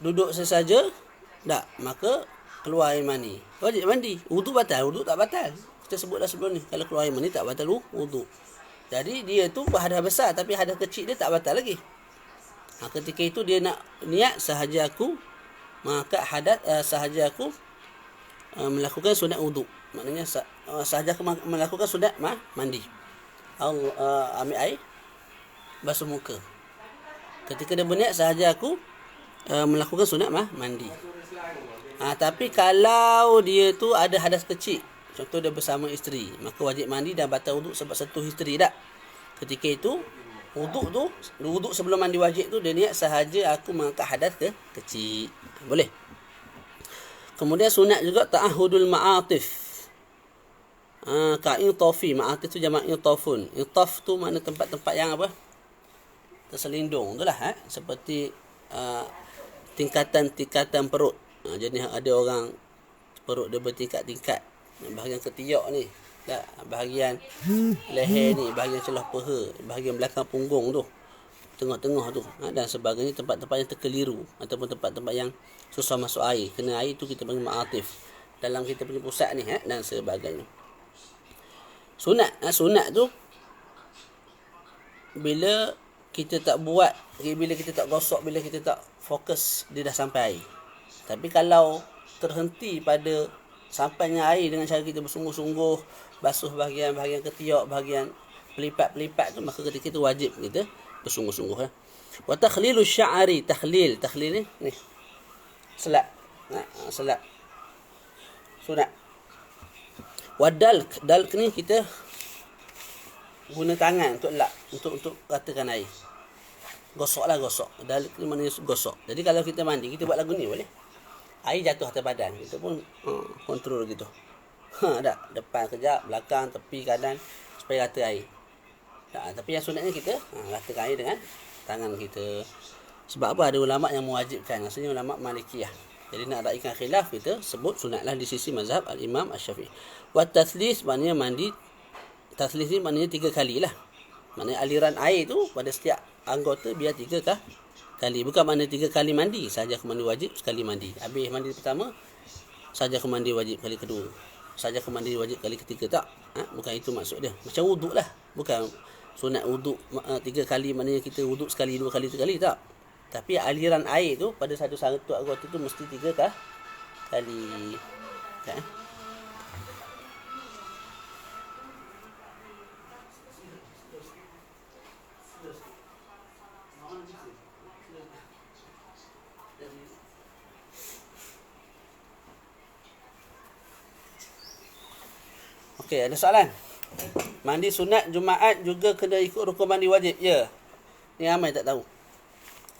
duduk sesaja, tak, maka keluar air mani, wajib mandi. Wudu batal, wudu tak batal. Kita sebutlah sebelum ni, kalau keluar air mani tak batal wudu. Jadi dia tu berhadas besar, tapi hadas kecil dia tak batal lagi. Ketika itu dia nak niat sahaja aku melakukan sunat wudu. Maknanya sahaja aku melakukan sunat mandi. ambil air, basuh muka. Ketika dia berniat sahaja aku melakukan sunat mandi. Tapi kalau dia tu ada hadas kecil, contoh dia bersama isteri, maka wajib mandi dan batal wuduk sebab sentuh isteri tak. Ketika itu wuduk sebelum mandi wajib tu dia niat sahaja aku mengangkat hadas kecil. Boleh. Kemudian sunat juga ta'ahudul ma'atif. Ka'intafi, ma'atif tu jamak intafun. Intaf tu makna tempat-tempat yang apa? Terselindung tu lah. Seperti tingkatan-tingkatan perut. Jadi ada orang perut dia bertingkat-tingkat. Bahagian ketiak ni, tak, bahagian leher ni, bahagian celah paha, bahagian belakang punggung tu, tengah-tengah tu, dan sebagainya, tempat-tempat yang terkeliru ataupun tempat-tempat yang susah masuk air. Kena air tu kita panggil ma'atif. Dalam kita punya pusat ni dan sebagainya. Sunat tu bila kita tak buat, bila kita tak gosok, bila kita tak fokus, dia dah sampai air. Tapi kalau terhenti pada sampainya air dengan cara kita bersungguh-sungguh basuh bahagian ketiak, bahagian pelipat-pelipat tu, maka ketika itu wajib kita bersungguh-sungguh. Wa takhlilu sya'ri, takhlil ni selat. Selat sunat. Wa dalk ni kita guna tangan untuk lap, untuk ratakan air. Gosok. Dalk ni maknanya gosok. Jadi kalau kita mandi, kita buat lagu ni boleh. Air jatuh atas badan, kita pun kontrol gitu. Tak, depan kejap, belakang, tepi, kanan, supaya rata air. Tak, tapi yang sunatnya kita ratakan air dengan tangan kita. Sebab apa? Ada ulama yang mewajibkan, maksudnya ulama Malikiyah. Jadi nak raikan khilaf, kita sebut sunatlah di sisi mazhab al-Imam Asy-Syafi'i. Wa tathlis maknanya mandi. Tathlis ni maknanya 3 kali lah. Maknanya aliran air tu pada setiap anggota biar 3 kali. Bukan makna 3 kali mandi sahaja aku mandi wajib, sekali mandi. Habis mandi pertama, sahaja aku mandi wajib kali kedua, sahaja aku mandi wajib kali ketiga. Tak, bukan itu maksud dia. Macam wuduk lah. Bukan sunat wuduk 3 kali maknanya kita wuduk sekali, 2 kali, 3 kali. Tak. Tapi aliran air tu pada satu anggota tu mesti 3 kali. Tak. Okey, ada soalan? Mandi sunat Jumaat juga kena ikut rukun mandi wajib? Ya. Ni ramai tak tahu.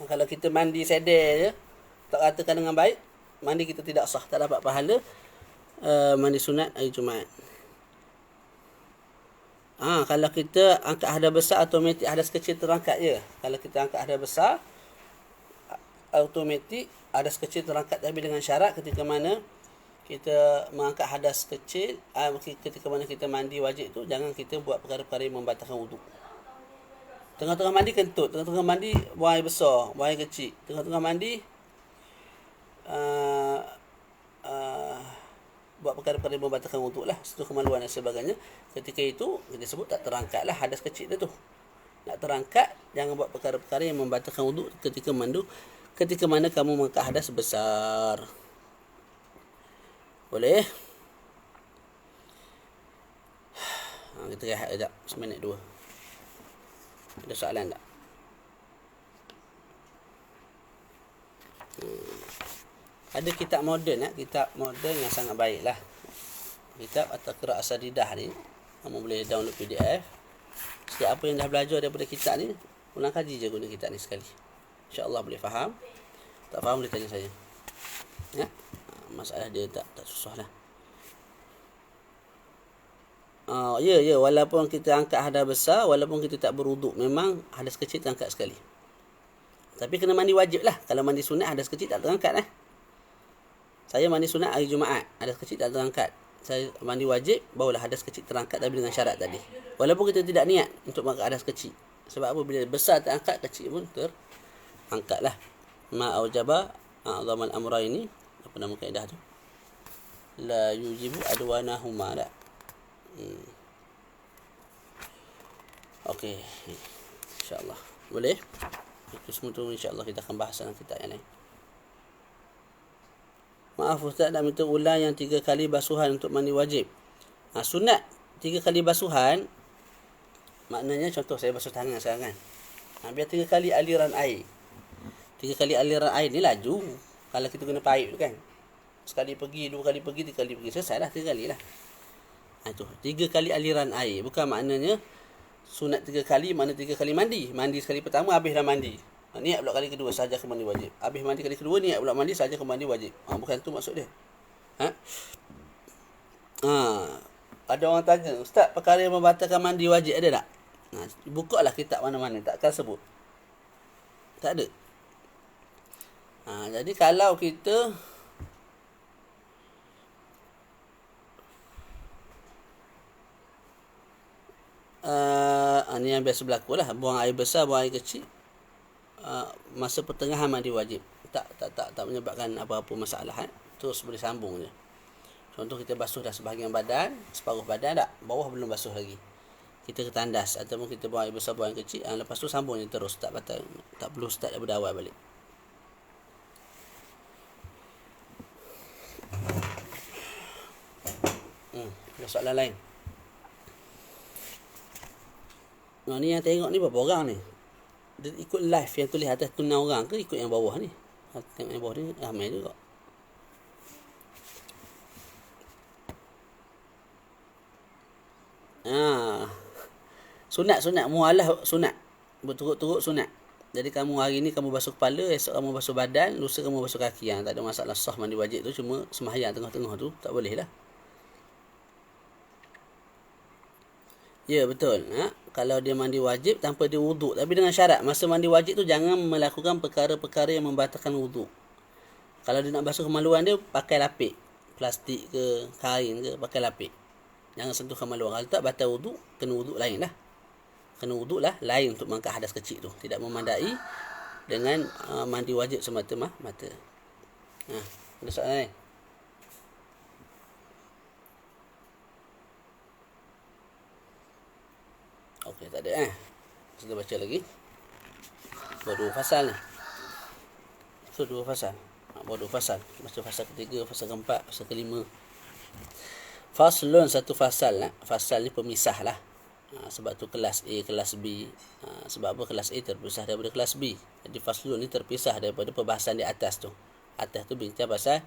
Kalau kita mandi sedar je, tak ratakan dengan baik, mandi kita tidak sah, tak dapat pahala mandi sunat hari Jumaat. Kalau kita angkat hadas besar, automatik hadas kecil terangkat je. Kalau kita angkat hadas besar, automatik hadas kecil terangkat, tapi dengan syarat ketika mana kita mengangkat hadas kecil, ketika mana kita mandi wajib tu, jangan kita buat perkara-perkara yang membatalkan wuduk. Tengah-tengah mandi kentut, tengah-tengah mandi buang air besar, buang air kecil, tengah-tengah mandi buat perkara-perkara yang membatalkan wuduk lah, sentuh kemaluan dan sebagainya. Ketika itu kita sebut tak terangkat lah hadas kecil dia tu. Nak terangkat, jangan buat perkara-perkara yang membatalkan wuduk ketika mana kamu mengangkat hadas besar. Boleh? Kita rehat sekejap, 1 minit 2. Ada soalan tak? Ada kitab moden, kitab moden yang sangat baik lah. Kitab At-Taqra' As-Sadidah ni, kamu boleh download PDF. Setiap apa yang dah belajar daripada kitab ni, ulang kaji je guna kitab ni sekali. InsyaAllah boleh faham. Tak faham boleh tanya saya. Ya? Masalah dia tak susah lah. Ya, walaupun kita angkat hadas besar, walaupun kita tak berwuduk, memang hadas kecil terangkat sekali. Tapi kena mandi wajib lah. Kalau mandi sunat, hadas kecil tak terangkat lah. Saya mandi sunat hari Jumaat, hadas kecil tak terangkat. Saya mandi wajib, barulah hadas kecil terangkat, tapi dengan syarat tadi. Walaupun kita tidak niat untuk mengangkat hadas kecil. Sebab apa? Bila besar terangkat, kecil pun terangkat lah. Ma'aujaba a'zamal amra ini, apa nama kaedah tu? La yujibu adwanahuma tak? Okey, insyaAllah boleh. Itu semua tu insyaAllah kita akan bahas dalam kitab yang lain. Maaf Ustaz, nak minta ulang yang 3 kali basuhan untuk mandi wajib. Sunat 3 kali basuhan Maknanya contoh saya basuh tangan sekarang kan. Biar 3 kali aliran air. 3 kali aliran air ni laju. Kalau kita guna paip tu kan. Sekali pergi, 2 kali pergi, 3 kali pergi. Selesai lah 3 kali lah. Itu 3 kali aliran air. Bukan maknanya sunat 3 kali, mana 3 kali mandi. Mandi sekali pertama, habis dah mandi. Niat pula kali kedua, sahaja ke mandi wajib. Habis mandi kali kedua, niat pula mandi, sahaja ke mandi wajib. Bukan tu maksud dia. Ada orang tanya, Ustaz, perkara yang membatalkan mandi wajib ada tak? Buka lah kitab mana-mana, takkan sebut. Tak ada. Jadi kalau kita ni yang biasa berlaku lah, buang air besar, buang air kecil, masa pertengahan mandi wajib, tak menyebabkan apa-apa masalah. Terus boleh sambung je. Contoh kita basuh dah sebahagian badan, separuh badan tak, bawah belum basuh lagi, kita ketandas ataupun kita buang air besar, buang air kecil, lepas tu sambung je terus, tak batal, tak perlu start daripada awal balik. Ada soalan lain? Ni yang tengok ni berapa orang ni? Dia ikut live yang tulis atas tu 6 orang ke ikut yang bawah ni? Tengok yang bawah ni ramai juga. Sunat mualah sunat. Berturut-turut sunat. Jadi kamu hari ni kamu basuh kepala, esok kamu basuh badan, lusa kamu basuh kaki. Tak ada masalah sah mandi wajib tu, cuma sembahyang tengah-tengah tu tak boleh lah. Ya betul. Kalau dia mandi wajib tanpa dia wuduk, tapi dengan syarat masa mandi wajib tu jangan melakukan perkara-perkara yang membatalkan wuduk. Kalau dia nak basuh kemaluan dia, pakai lapik plastik ke kain ke, pakai lapik. Jangan sentuh kemaluan. Kalau tak batal wuduk, kena wuduk lain lah. Kena wuduk lah lain untuk mengangkat hadas kecil tu. Tidak memandai dengan mandi wajib semata-mata. Ada soalan lain? Okey, tak ada Kita baca lagi. Baru 2 fasal ni. So 2 fasal. Baru 2 fasal. Baca fasal ketiga, fasal keempat, fasal kelima. Faslun, satu fasal lah. Fasal ni pemisah lah. Sebab tu kelas A, kelas B. Sebab apa kelas A terpisah daripada kelas B. Jadi faslun ni terpisah daripada perbahasan di atas tu. Atas tu bincang pasal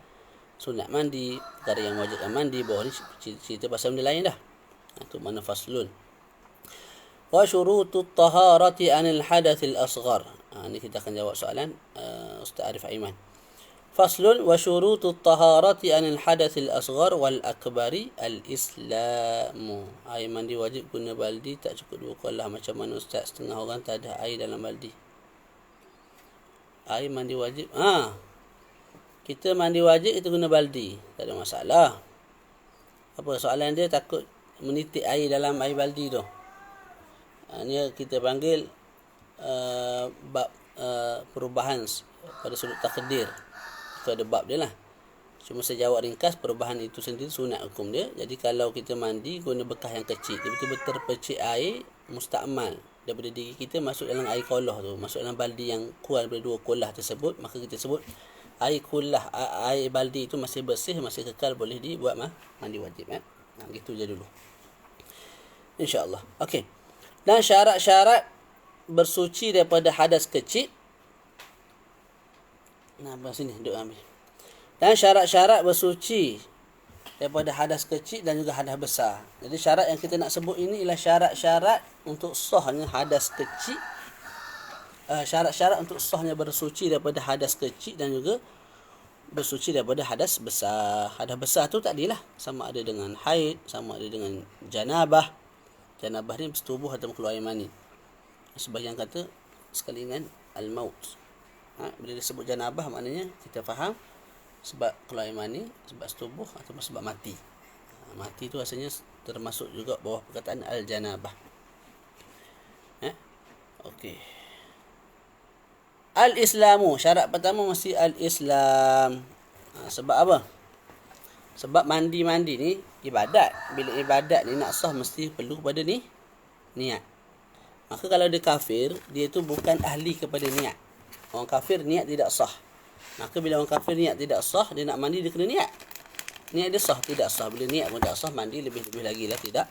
sunat mandi, perkara yang wajibkan mandi. Bawah ni cerita pasal benda lain dah. Itu mana faslun. Wa syurutut taharati anil hadathil asghar. Ni kita akan jawab soalan Ustaz Arif Aiman. Faslun wa syurutut taharati anil hadathil asghar wal akbari al-islamu. Air mandi wajib guna baldi, tak cukup 2 kolah. Macam mana Ustaz, setengah orang tak ada air dalam baldi. Air mandi wajib, kita mandi wajib, kita guna baldi, tak ada masalah. Apa soalan dia, takut menitik air dalam air baldi tu. Ni kita panggil bab perubahan pada sudut takdir. Itu ada bab dia lah. Cuma saya jawab ringkas, perubahan itu sendiri sunat hukum dia. Jadi kalau kita mandi guna bekas yang kecil, tiba-tiba terpercik air mustakmal daripada diri kita masuk dalam air kolah tu, masuk dalam baldi yang kurang daripada 2 kolah tersebut, maka kita sebut air kolah, air baldi itu masih bersih, masih kekal, boleh dibuat mandi wajib. Gitu je dulu, InsyaAllah. Okey. Dan syarat-syarat bersuci daripada hadas kecil. Sini duduk ambil. Dan syarat-syarat bersuci daripada hadas kecil dan juga hadas besar. Jadi syarat yang kita nak sebut ini ialah syarat-syarat untuk sahnya hadas kecil. Syarat-syarat untuk sahnya bersuci daripada hadas kecil dan juga bersuci daripada hadas besar. Hadas besar tu tak adalah sama ada dengan haid, sama ada dengan janabah. Janabah ni bersetubuh atau keluar air mani. Sebahagian kata sekali dengan al-maut. Bila disebut janabah maknanya kita faham sebab keluar air mani, sebab setubuh atau sebab mati. Mati tu rasanya termasuk juga bawah perkataan al-janabah. Okey. Al-Islamu, syarat pertama mesti al-Islam. Sebab apa? Sebab mandi-mandi ni ibadat. Bila ibadat ni nak sah mesti perlu kepada niat. Maka kalau dia kafir, dia tu bukan ahli kepada niat. Orang kafir niat tidak sah. Maka bila orang kafir niat tidak sah, dia nak mandi dia kena niat. Niat dia sah, tidak sah. Bila niat pun tak sah, mandi lebih-lebih lagi lah tidak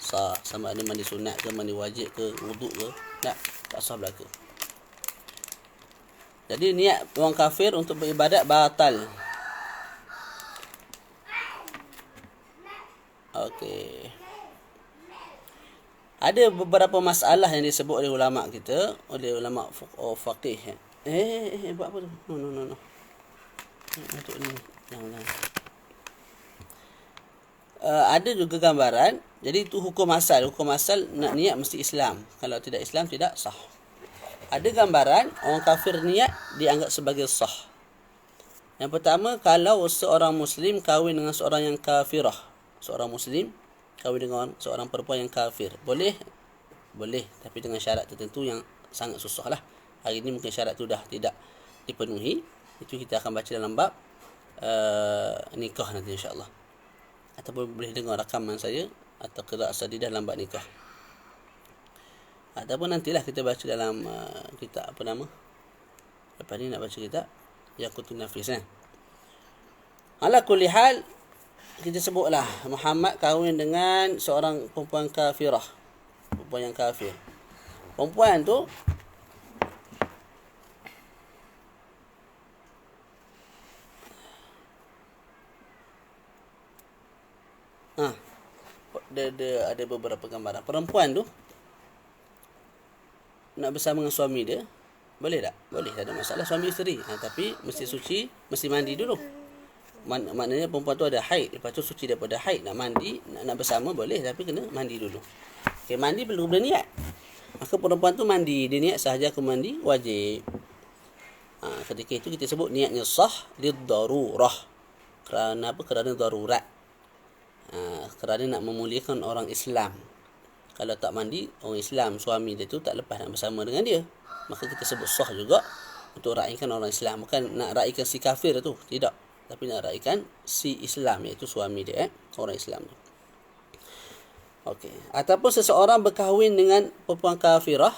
sah. Sama ada mandi sunat ke, mandi wajib ke, wuduk ke, tak sah belaka. Jadi niat orang kafir untuk beribadat batal. Okey. Ada beberapa masalah yang disebut oleh ulama kita, oleh ulama faqih. Buat apa tu? No. Untuk ni. Jangan. Ada juga gambaran. Jadi itu hukum asal. Hukum asal nak niat mesti Islam. Kalau tidak Islam tidak sah. Ada gambaran orang kafir niat dianggap sebagai sah. Yang pertama, kalau seorang Muslim kahwin dengan seorang yang kafirah. Seorang Muslim kahwin dengan seorang perempuan yang kafir. Boleh? Boleh. Tapi dengan syarat tertentu yang sangat susah lah. Hari ini mungkin syarat itu dah tidak dipenuhi. Itu kita akan baca dalam bab nikah nanti insyaAllah. Ataupun boleh dengar rakaman saya atau qiraat sadidah dalam bab nikah. Ataupun nantilah kita baca dalam kitab apa nama. Lepas ni nak baca kitab Yaqutun Nafis. Ala kulli hal, kita sebutlah Muhammad kahwin dengan seorang perempuan kafirah. Perempuan yang kafir. Perempuan tu dia ada beberapa gambaran. Perempuan tu nak bersama dengan suami dia, boleh tak? Boleh, tak ada masalah, suami isteri. Tapi mesti suci, mesti mandi dulu. Maknanya perempuan tu ada haid, lepas tu suci daripada haid, nak mandi, nak bersama boleh, tapi kena mandi dulu. Okey, mandi perlu berniat. Maka perempuan tu mandi, dia niat sahaja aku mandi wajib. Ketika itu kita sebut niatnya sah lid-darurah. Kerana apa? Kerana darurat. Kerana nak memuliakan orang Islam. Kalau tak mandi, orang Islam, suami dia tu tak lepas nak bersama dengan dia. Maka kita sebut sah juga untuk raikan orang Islam. Bukan nak raikan si kafir tu, tidak. Tapi nak raikan si Islam, iaitu suami dia, orang Islam tu. Okey. Ataupun seseorang berkahwin dengan perempuan kafirah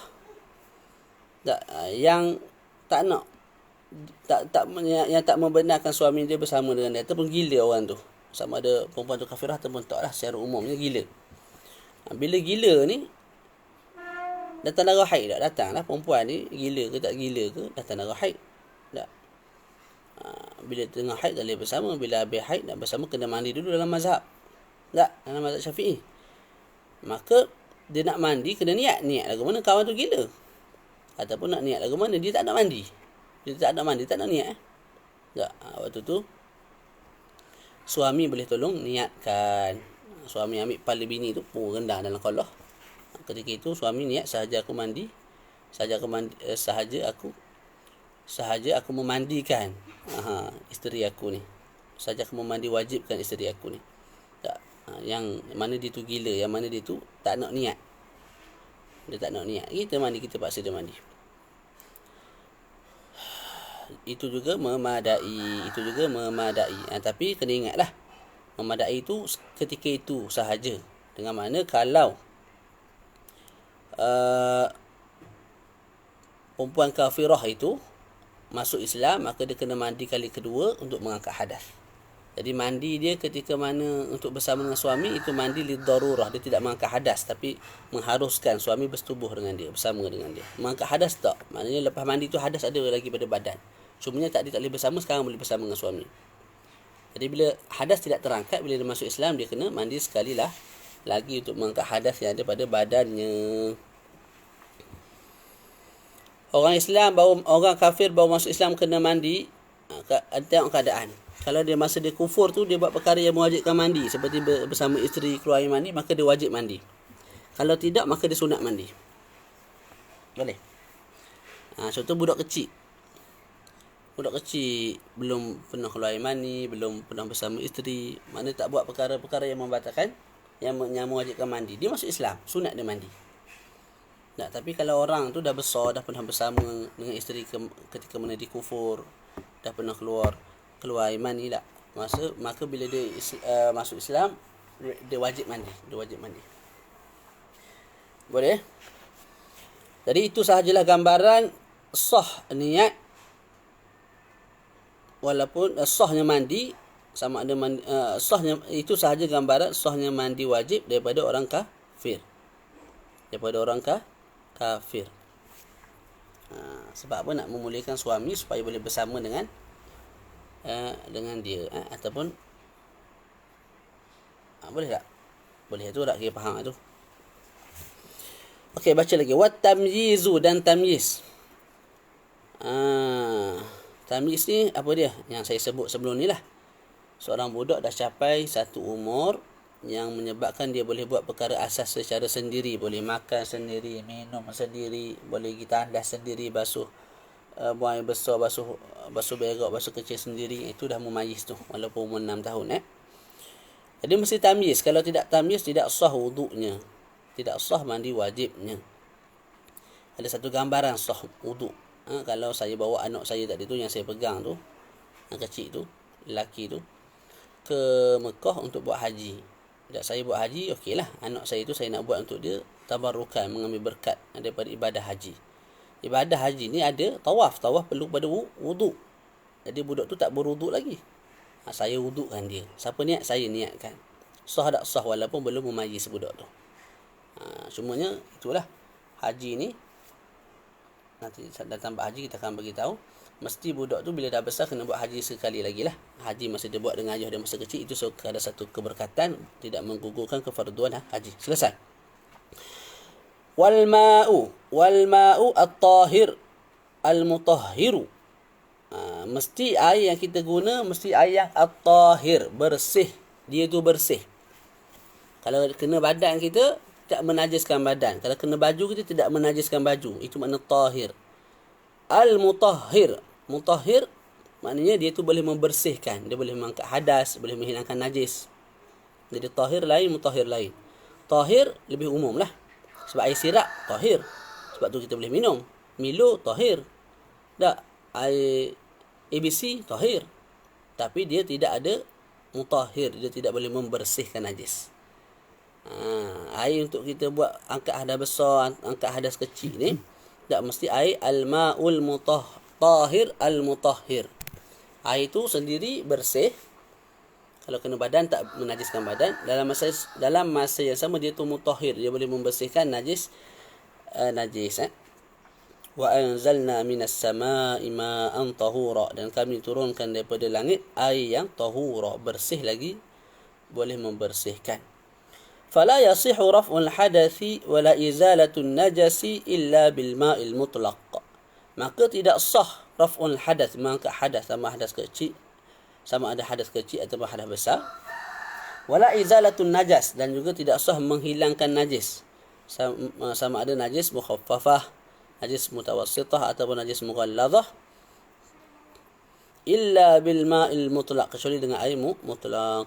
yang tak nak, yang tak membenarkan suami dia bersama dengan dia, ataupun gila orang tu. Sama ada perempuan tu kafirah ataupun tak lah, secara umumnya gila. Bila gila ni, datang darah haid tak? Datang lah perempuan ni, gila ke tak gila ke, datang darah haid tak? Bila tengah haid tak boleh bersama. Bila habis haid nak bersama, kena mandi dulu dalam mazhab tak? Dalam mazhab Syafi'i. Maka dia nak mandi, kena niat lagu mana kawan tu gila. Ataupun nak niat lagu mana dia tak nak mandi. Dia tak nak mandi, tak nak niat tak? Waktu tu suami boleh tolong niatkan. Suami ambil kepala bini tu pun rendah dalam kolah. Ketika itu suami niat sahaja aku mandi, sahaja aku memandikan isteri aku ni. Sahaja aku memandi wajibkan isteri aku ni. Tak. Yang mana dia tu gila, yang mana dia tu tak nak niat. Dia tak nak niat. Kita mandi, kita paksa dia mandi. Itu juga memadai. Tapi kena ingatlah, memadai itu ketika itu sahaja. Dengan mana kalau perempuan kafirah itu masuk Islam, maka dia kena mandi kali kedua untuk mengangkat hadas. Jadi mandi dia ketika mana untuk bersama dengan suami, itu mandi lid-darurah. Dia tidak mengangkat hadas, tapi mengharuskan suami bersetubuh dengan dia, bersama dengan dia. Mengangkat hadas tak, maknanya lepas mandi tu hadas ada lagi pada badan. Cumanya tak boleh bersama, sekarang boleh bersama dengan suami. Jadi bila hadas tidak terangkat, bila dia masuk Islam, dia kena mandi sekali lah lagi untuk mengangkat hadas yang ada pada badannya. Orang Islam orang kafir baru masuk Islam kena mandi. Tengok keadaan. Kalau dia masa dia kufur tu, dia buat perkara yang mewajibkan mandi, seperti bersama isteri keluar air mandi, maka dia wajib mandi. Kalau tidak, maka dia sunat mandi. Boleh. Contoh budak kecil belum pernah keluar air mani, belum pernah bersama isteri, mana tak buat perkara-perkara yang membatalkan, yang mewajibkan mandi, dia masuk Islam, sunat dia mandi. Tapi kalau orang tu dah besar, dah pernah bersama dengan isteri ketika mana dia kufur, dah pernah keluar air mani tak, maka bila dia masuk Islam, dia wajib mandi. Boleh? Jadi itu sahajalah gambaran sah niat, walaupun sahnya mandi, sama ada sahnya, itu sahaja gambaran sahnya mandi wajib daripada orang kafir. Daripada orang kafir. Sebab apa? Nak memulihkan suami supaya boleh bersama dengan dia. Ataupun boleh tak? Boleh tu tak? Kira faham tu. Okey, baca lagi. Wat tamyizu, dan tamyiz. Tamyiz ni apa dia? Yang saya sebut sebelum ni lah. Seorang budak dah capai satu umur yang menyebabkan dia boleh buat perkara asas secara sendiri. Boleh makan sendiri, minum sendiri, boleh pergi tandas sendiri, basuh buang air besar, basuh berak, basuh kecil sendiri. Itu dah mumayyiz tu, walaupun umur 6 tahun. Jadi mesti tamyiz. Kalau tidak tamyiz, tidak sah wuduknya, tidak sah mandi wajibnya. Ada satu gambaran sah wuduk. Kalau saya bawa anak saya tadi tu, yang saya pegang tu, yang kecil tu, lelaki tu, ke Mekah untuk buat haji. Dan saya buat haji, okeylah. Anak saya tu saya nak buat untuk dia tabarrukan, mengambil berkat daripada ibadah haji. Ibadah haji ni ada tawaf. Tawaf perlu pada wuduk. Jadi budak tu tak berwuduk lagi. Saya wudukkan dia. Siapa niat? Saya niatkan. Sah tak sah walaupun belum memayyiz budak tu. Cumanya itulah. Haji ni, nanti datang buat haji kita akan bagi tahu. Mesti budak tu bila dah besar kena buat haji sekali lagi lah. Haji masa dia buat dengan ayah dia masa kecil, itu ada satu keberkatan, tidak menggugurkan kefarduan haji. Selesai. Wal ma'u at-tahir al-mutahhiru. Mesti air yang kita guna mesti air yang at-tahir, bersih. Dia tu bersih. Kalau kena badan kita, tak menajiskan badan. Kalau kena baju kita, tidak menajiskan baju. Itu makna tahir. Al-mutahhir. Mutahhir maknanya dia tu boleh membersihkan. Dia boleh mengangkat hadas, boleh menghilangkan najis. Jadi tahir lain, mutahhir lain. Tahir lebih umum lah. Sebab air sirap, tahir. Sebab tu kita boleh minum. Milo, tahir. Tak, air ABC, tahir. Tapi dia tidak ada mutahhir. Dia tidak boleh membersihkan najis. Air untuk kita buat angkat hadas besar, angkat hadas kecil ni, tak mesti air al-ma'ul tahir al-mutahhir. Air tu sendiri bersih. Kalau kena badan tak menajiskan badan. Dalam masa yang sama dia tu mutahhir. Dia boleh membersihkan najis. Wa anzalna minas sama'i ma'an tahura. Dan kami turunkan daripada langit air yang tahura, bersih lagi, boleh membersihkan. Fala yasihu raf'ul hadathi wala izalatun najasi illa bil ma'il mutlaq. Maka tidak sah raf'ul hadath, mengangkat hadas, sama hadas kecil, sama ada hadas kecil atau hadas besar. Wala izalatun najas, dan juga tidak sah menghilangkan najis. Sama ada najis mukhaffafah, najis mutawassithah ataupun najis mughalladhah. Illa bil ma'il mutlaq, kecuali dengan air mutlaq.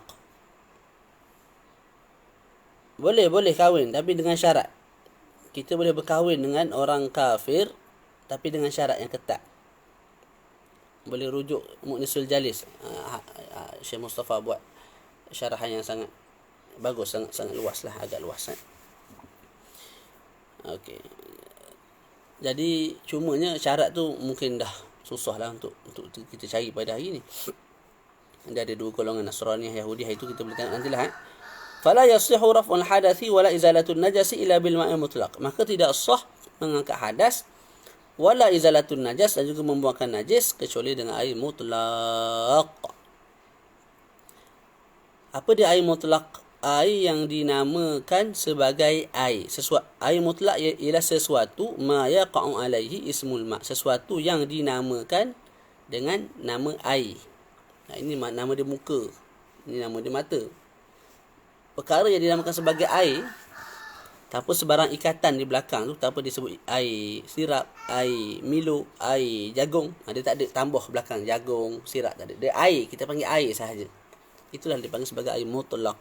Boleh kahwin, tapi dengan syarat. Kita boleh berkahwin dengan orang kafir, tapi dengan syarat yang ketat. Boleh rujuk Mu'nisul Jalis. Syekh Mustafa buat syarahan yang sangat bagus, sangat luas lah, agak luas. Okey. Jadi cumanya syarat tu mungkin dah susah lah untuk kita cari pada hari ni. Dia ada dua golongan, Nasrani, Yahudi. Itu kita boleh tengok nantilah. Fala yasihu raf'ul hadathi wala izalatun najasi illa bil ma'i mutlaq. Maka tidak sah mengangkat hadas wala izalatun najas, dan juga membuangkan najis, kecuali dengan air mutlaq. Apa dia air mutlaq? Air yang dinamakan sebagai air. Air mutlaq ialah sesuatu ma yaqa'u alaihi ismul ma', sesuatu yang dinamakan dengan nama air. Ini nama dia muka, ini nama dia mata. Perkara yang dinamakan sebagai air tanpa sebarang ikatan di belakang tu, tanpa disebut air sirap, air Milo, air jagung. Dia tak ada tambah belakang jagung, sirap, tak ada. Dia air, kita panggil air sahaja. Itulah dipanggil sebagai air mutlaq.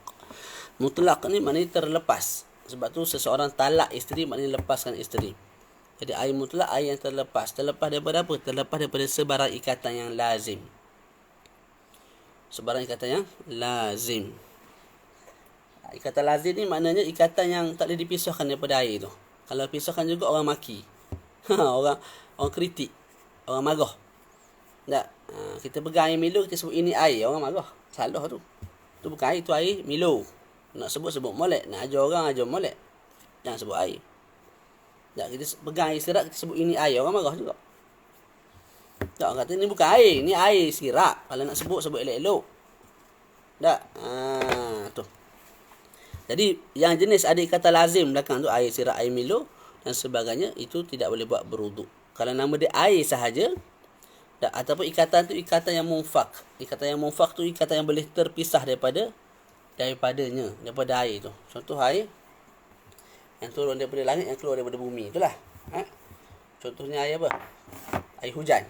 Mutlaq ni maknanya terlepas. Sebab tu seseorang talak isteri maknanya lepaskan isteri. Jadi air mutlaq, air yang terlepas. Terlepas daripada apa? Terlepas daripada sebarang ikatan yang lazim. Sebarang ikatan yang lazim. Ikatan lazim ni maknanya ikatan yang tak boleh dipisahkan daripada air tu. Kalau pisahkan juga orang maki. orang kritik, orang marah. Tak. Kita pegang air Milo, kita sebut ini air, orang marah. Salah tu. Tu bukan air, tu air Milo. Nak sebut molek, nak ajar orang ajar molek. Jangan sebut air. Tak, kita pegang air sirap, kita sebut ini air, orang marah juga. Tak, orang kata ni bukan air, ni air sirap. Kalau nak sebut elok-elok. Tak, tu. Jadi yang jenis ada kata lazim belakang tu, air sirap, air Milo dan sebagainya, itu tidak boleh buat berwuduk. Kalau nama dia air sahaja, tak, ataupun ikatan tu ikatan yang munfak. Ikatan yang munfak tu ikatan yang boleh terpisah daripada air tu. Contoh air yang turun daripada langit, yang keluar daripada bumi, itulah. Contohnya air apa? Air hujan.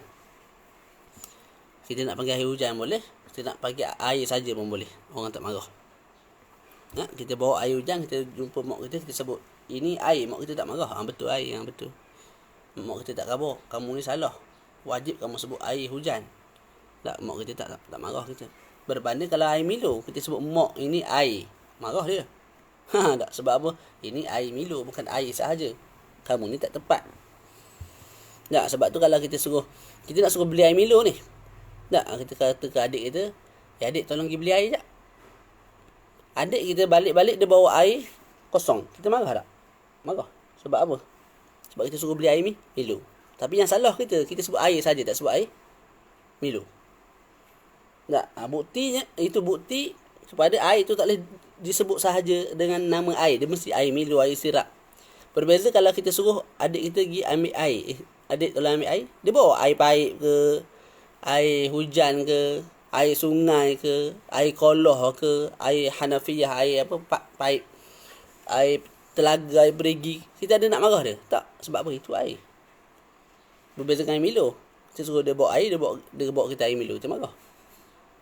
Kita nak panggil air hujan boleh, kita nak panggil air saja pun boleh. Orang tak marah. Kita bawa air hujan, kita jumpa mak kita sebut ini air, mak kita tak marah. Betul air, yang betul. Mak kita tak khabar, kamu ni salah. Wajib kamu sebut air hujan. Tak, mak kita tak marah kita. Berbanding kalau air Milo, kita sebut mak ini air, marah dia. Tak, sebab apa? Ini air Milo, bukan air sahaja. Kamu ni tak tepat. Tak, sebab tu kalau kita nak suruh beli air Milo ni. Tak, kita kata ke adik kita, adik tolong pergi beli air sekejap. Adik kita balik-balik dia bawa air kosong. Kita marah tak? Marah. Sebab apa? Sebab kita suruh beli air Milo. Tapi yang salah kita sebut air saja, tak sebut air Milo. Tak, buktinya, itu bukti kepada air itu tak boleh disebut sahaja dengan nama air. Dia mesti air Milo, air sirap. Berbeza kalau kita suruh adik kita pergi ambil air. Adik tolong ambil air. Dia bawa air paip ke, air hujan ke, air sungai ke, air koloh ke, air Hanafiyah, air apa, paip, air telaga, air berigi. Kita ada nak marah dia? Tak. Sebab apa? Itu air. Berbeza dengan air Milo. Kita suruh dia bawa air, dia bawa kita air Milo. Kita marah.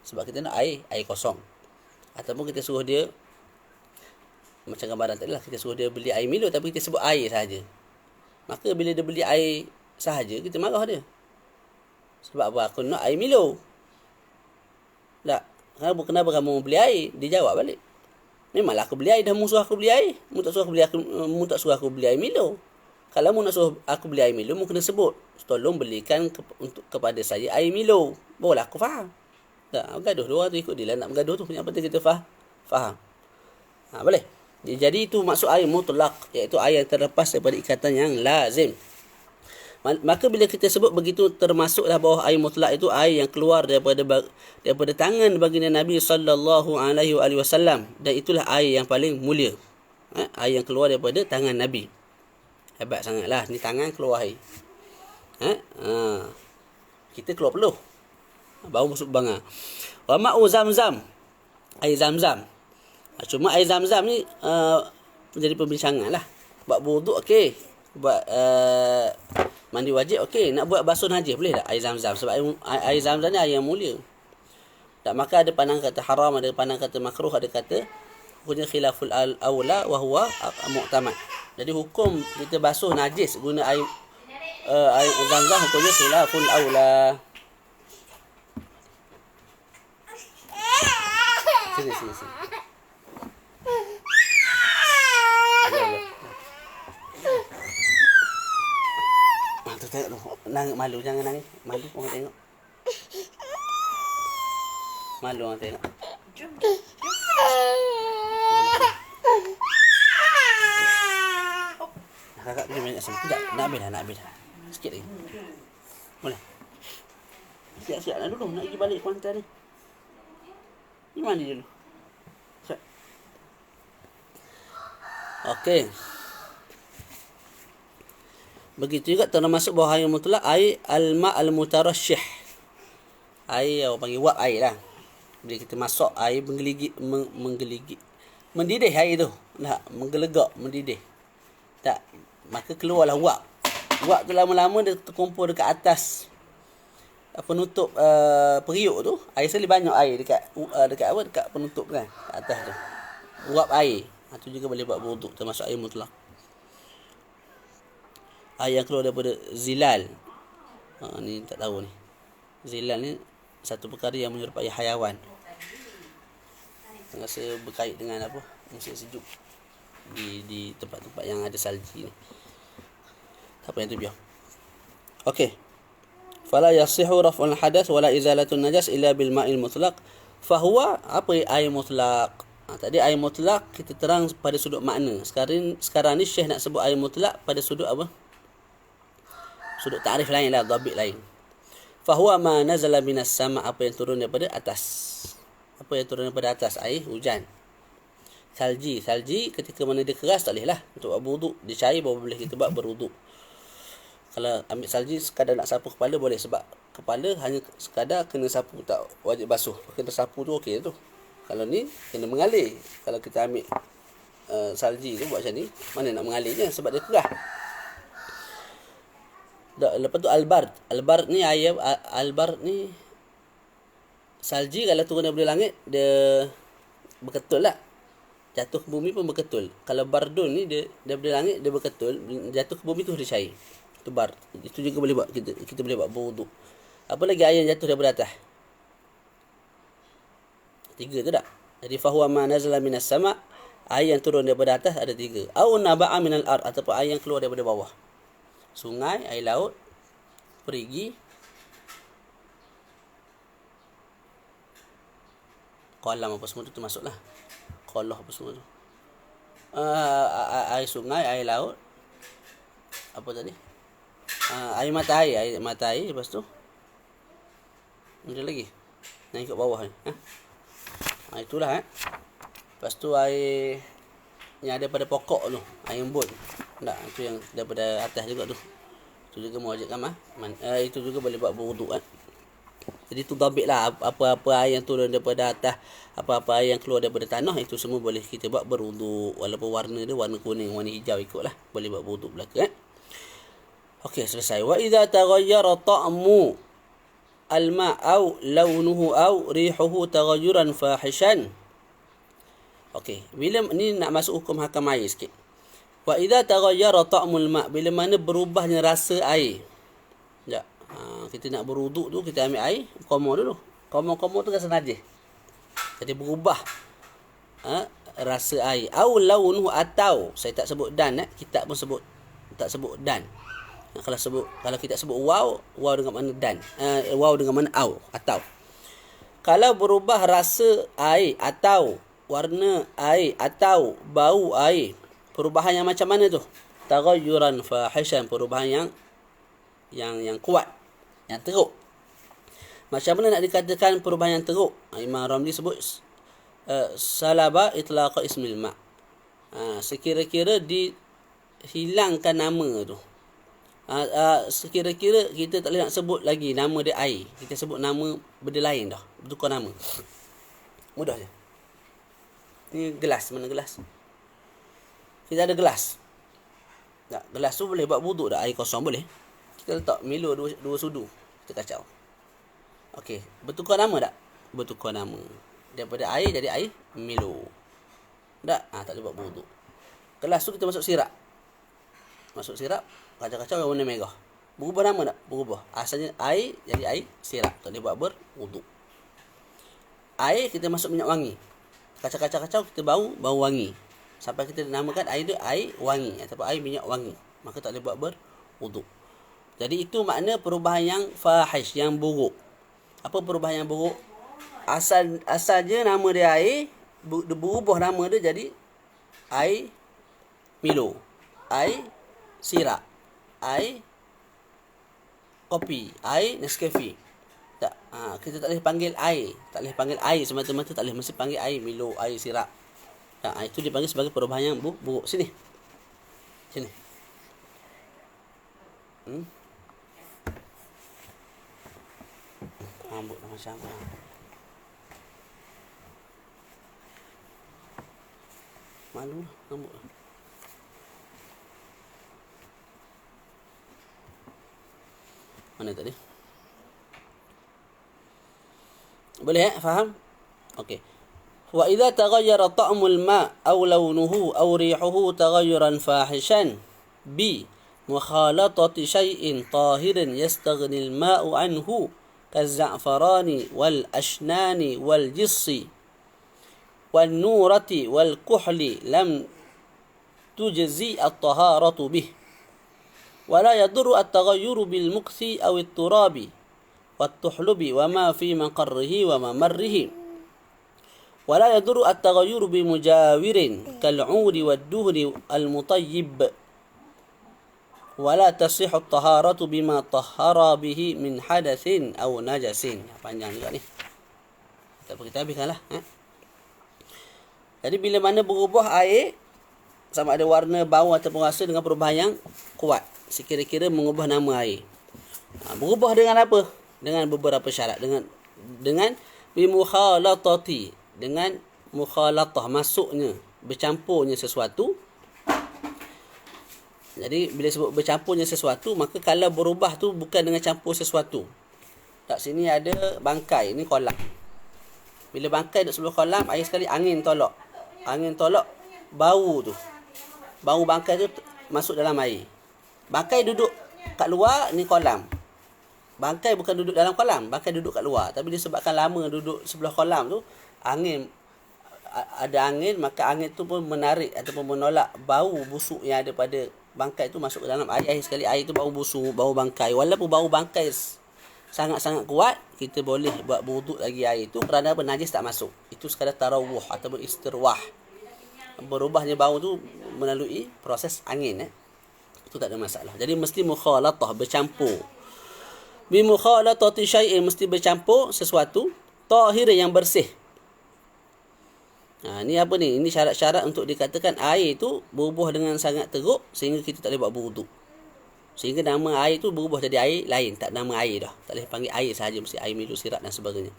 Sebab kita nak air kosong. Ataupun kita suruh dia, macam gambaran tadi lah, kita suruh dia beli air Milo tapi kita sebut air sahaja. Maka bila dia beli air sahaja, kita marah dia. Sebab apa? Aku nak air Milo. Tak. Kenapa kamu beli air? Dia jawab balik, memanglah aku beli air, dah musuh aku beli air. Mu tak suruh aku beli air Milo. Kalau mu nak suruh aku beli air Milo, mu kena sebut, tolong belikan kepada saya air Milo. Barulah aku faham. Tak, bergaduh. Dua orang tu ikut dia lah nak bergaduh tu. Yang penting kita faham. Boleh. Jadi itu maksud air mutlak, iaitu air yang terlepas daripada ikatan yang lazim. Maka bila kita sebut begitu, termasuklah bawah air mutlak itu air yang keluar daripada tangan baginda Nabi sallallahu alaihi wasallam, dan itulah air yang paling mulia. Air yang keluar daripada tangan Nabi. Hebat sangatlah, ni tangan keluar air. Kita keluar peluh, baru masuk bangah. Wa ma'u Zamzam, air Zamzam. Cuma air Zamzam ni menjadi perbincangan lah. Buat wuduk okey, buat mandi wajib okey, nak buat basuh najis boleh tak air Zamzam? Sebab air Zamzam ni air yang mulia. Tak, maka ada pandangan kata haram, ada pandangan kata makruh, ada kata hukumnya khilaful aula wa huwa mu'tamad. Jadi hukum kita basuh najis guna air Zamzam, hukumnya khilaful aula. Sini. Tu tengok tu. Nangis malu, jangan nangis. Malu orang tengok. Malu orang tengok. Jom. Kakak pergi banyak sini. Sekejap. Nak habis dah. Sikit lagi. Boleh. Siap-siap lah dulu. Nak pergi balik Kuantan ni. Ni mandi dulu. Siap. Okey. Begitu juga termasuk bawah air mutlak air al-ma' al-mutarasyih. Air orang panggil wap air lah. Bila kita masak air menggeligit. Mendidih air tu. Tak, menggelegak, mendidih. Tak, maka keluarlah wap. Wap tu lama-lama dia terkumpul dekat atas penutup periuk tu. Air sekali banyak air dekat penutup kan, kat atas tu. Wap air. Itu juga boleh buat wuduk, termasuk air mutlak. Air yang keluar daripada zilal. Ni tak tahu ni. Zilal ni satu perkara yang menyerupai hayawan. Rasa berkait dengan apa? Musim sejuk. Di tempat-tempat yang ada salji ni. Tak apa yang tu biar. Okey. Fala yasihu raf'ul hadath wala izalatun najas illa bil ma'il mutlaq. Fahuwa apa air mutlaq? Tadi air mutlak kita terang pada sudut makna. Sekarang ni Syekh nak sebut air mutlak pada sudut apa? Sudut ta'rif lain lah, dhabit lain. Fahuwa ma nazala minas sama', apa yang turun daripada atas. Apa yang turun daripada atas? Air hujan. Salji ketika mana dia keras tak boleh lah untuk buat berwuduk. Dia cair baru boleh kita buat berwuduk. Kalau ambil salji sekadar nak sapu kepala boleh, sebab kepala hanya sekadar kena sapu, tak wajib basuh. Kena sapu tu okey tu. Kalau ni kena mengalir. Kalau kita ambil salji tu buat macam ni, mana nak mengalirnya sebab dia keras. Lepas tu albard ni air, albard ni salji kalau turun daripada langit dia berketul lah, jatuh ke bumi pun berketul. Kalau bardun ni dia daripada langit dia berketul, jatuh ke bumi tu dia cair. Itu bar. Itu juga boleh buat kita boleh buat berwuduk. Apa lagi air yang jatuh daripada atas? 3 tu tak? Jadi fahuwa ma nazala minas sama', air yang turun daripada atas ada 3. Au naba'a minal ard, ataupun air yang keluar daripada bawah. Sungai, air laut, perigi, kolam apa semua tu masuklah. Kolah apa semua tu. Air sungai, air laut. Apa tadi? Air mata air, lepas tu ada lagi. Naik kat bawah ni. Itulah Lepas tu air yang ada pada pokok tu, air embun. Tak, itu yang daripada atas juga tu. Itu juga mewajibkan itu juga boleh buat berwuduk kan. Jadi tu dhabit lah, apa-apa air yang turun daripada atas, apa-apa air yang keluar daripada tanah, itu semua boleh kita buat berwuduk. Walaupun warna dia warna kuning, warna hijau ikutlah, boleh buat berwuduk belaka Okey, selesai. Wa idza taghayyara ta'mu al-ma' aw launuhu aw rihuhu taghayyuran fahishan. Okey, bila ni nak masuk hukum hakam air sikit. Wa idza taghayyara ta'mul ma', bila mana berubahnya rasa air. Sekejap. Kita nak berwuduk tu, kita ambil air, qomor dulu. Qomor tu rasa najis. Jadi berubah rasa air. Aw launuhu, atau saya tak sebut dan, kitab pun sebut tak sebut dan. Kalau kita sebut waw dengan mana dan. Waw dengan mana aw, atau. Kalau berubah rasa air atau warna air atau bau air, perubahan yang macam mana tu? Taghayyuran fahishan, perubahan yang kuat, yang teruk. Macam mana nak dikatakan perubahan yang teruk? Imam Ramli sebut salaba itlaqa ismil ma'. Sekira-kira dihilangkan nama tu. Sekira-kira kita tak boleh nak sebut lagi nama dia air, kita sebut nama benda lain dah, bertukar nama. Mudah je. Ni gelas, mana gelas? Kita ada gelas. Tak, gelas tu boleh buat wuduk dah, air kosong boleh. Kita letak Milo dua sudu, kita kacau. Okey, bertukar nama tak? Bertukar nama. Daripada air jadi air Milo. Tak? Tak boleh buat wuduk. Gelas tu kita masuk sirap. Masuk sirap, kacau-kacau yang warna merah. Berubah nama tak? Berubah. Asalnya air jadi air sirap. Tak boleh buat berwuduk. Air kita masuk minyak wangi. Kacau-kacau kita bau wangi. Sampai kita namakan air tu air wangi ataupun air minyak wangi. Maka tak boleh buat berwuduk. Jadi itu makna perubahan yang fahish, yang buruk. Apa perubahan yang buruk? Asalnya nama dia air, berubah nama dia jadi air Milo, air sirap, air kopi, air Nescafe. Tak, kita tak boleh panggil air. Tak boleh panggil air semata-mata, tak boleh. Mesti panggil air Milo, air sirap. Itu dipanggil sebagai perubahan yang buruk. Sini. Rambut macam mana? Malu lah rambut. Mana tadi? Boleh faham? Okey. Wa idza taghayyara ta'mul ma' aw launuhu aw rihuhu taghayyuran fahishan bi mukhalatati shay'in tahirin yastaghni al-ma'u anhu kaz-za'farani wal ashnani wal jissi wan nurati wal kuhli lam tujzi at-taharatu bih wa la yadurru at-taghayyuru bil mukthi aw at-turabi wat-tuhlubi wa ma fi maqarrihi wa mamarrihi Wala yadurru at-taghayyur bi mujawirin kal'udi wad-duhri al-mutayyib. Wala tasihhu at-taharatu bima tahhara bihi min hadatsin aw najasin. Panjang juga ni. Kita habiskanlah. Jadi bila mana berubah air, sama ada warna, bau ataupun rasa dengan perubahan yang kuat, sekira-kira mengubah nama air. Berubah dengan apa? Dengan beberapa syarat. Dengan bimukhalatati, dengan mukhalatah, masuknya, bercampurnya sesuatu. Jadi bila sebut bercampurnya sesuatu, maka kalau berubah tu bukan dengan campur sesuatu. Tak, sini ada bangkai, ni kolam. Bila bangkai duduk sebelah kolam, air sekali angin tolak. Angin tolak, bau tu. Bau bangkai tu masuk dalam air. Bangkai duduk kat luar, ni kolam. Bangkai bukan duduk dalam kolam, bangkai duduk kat luar. Tapi disebabkan lama duduk sebelah kolam tu, ada angin, maka angin tu pun menarik ataupun menolak bau busuk yang ada pada bangkai tu masuk ke dalam air. Akhir sekali air tu bau busuk, bau bangkai. Walaupun bau bangkai sangat-sangat kuat, kita boleh buat wuduk lagi air tu kerana apa? Najis tak masuk. Itu sekadar tarawuh ataupun istirwah. Berubahnya bau tu melalui proses angin. Itu tak ada masalah. Jadi mesti mukhalatah, bercampur. Bi mukhalatati syai'in, mesti bercampur sesuatu tahir yang bersih. Ni apa ni? Ini syarat-syarat untuk dikatakan air tu berubah dengan sangat teruk sehingga kita tak boleh buat berwuduk. Sehingga nama air tu berubah jadi air lain, tak nama air dah. Tak boleh panggil air sahaja, mesti air Milo, sirap dan sebagainya.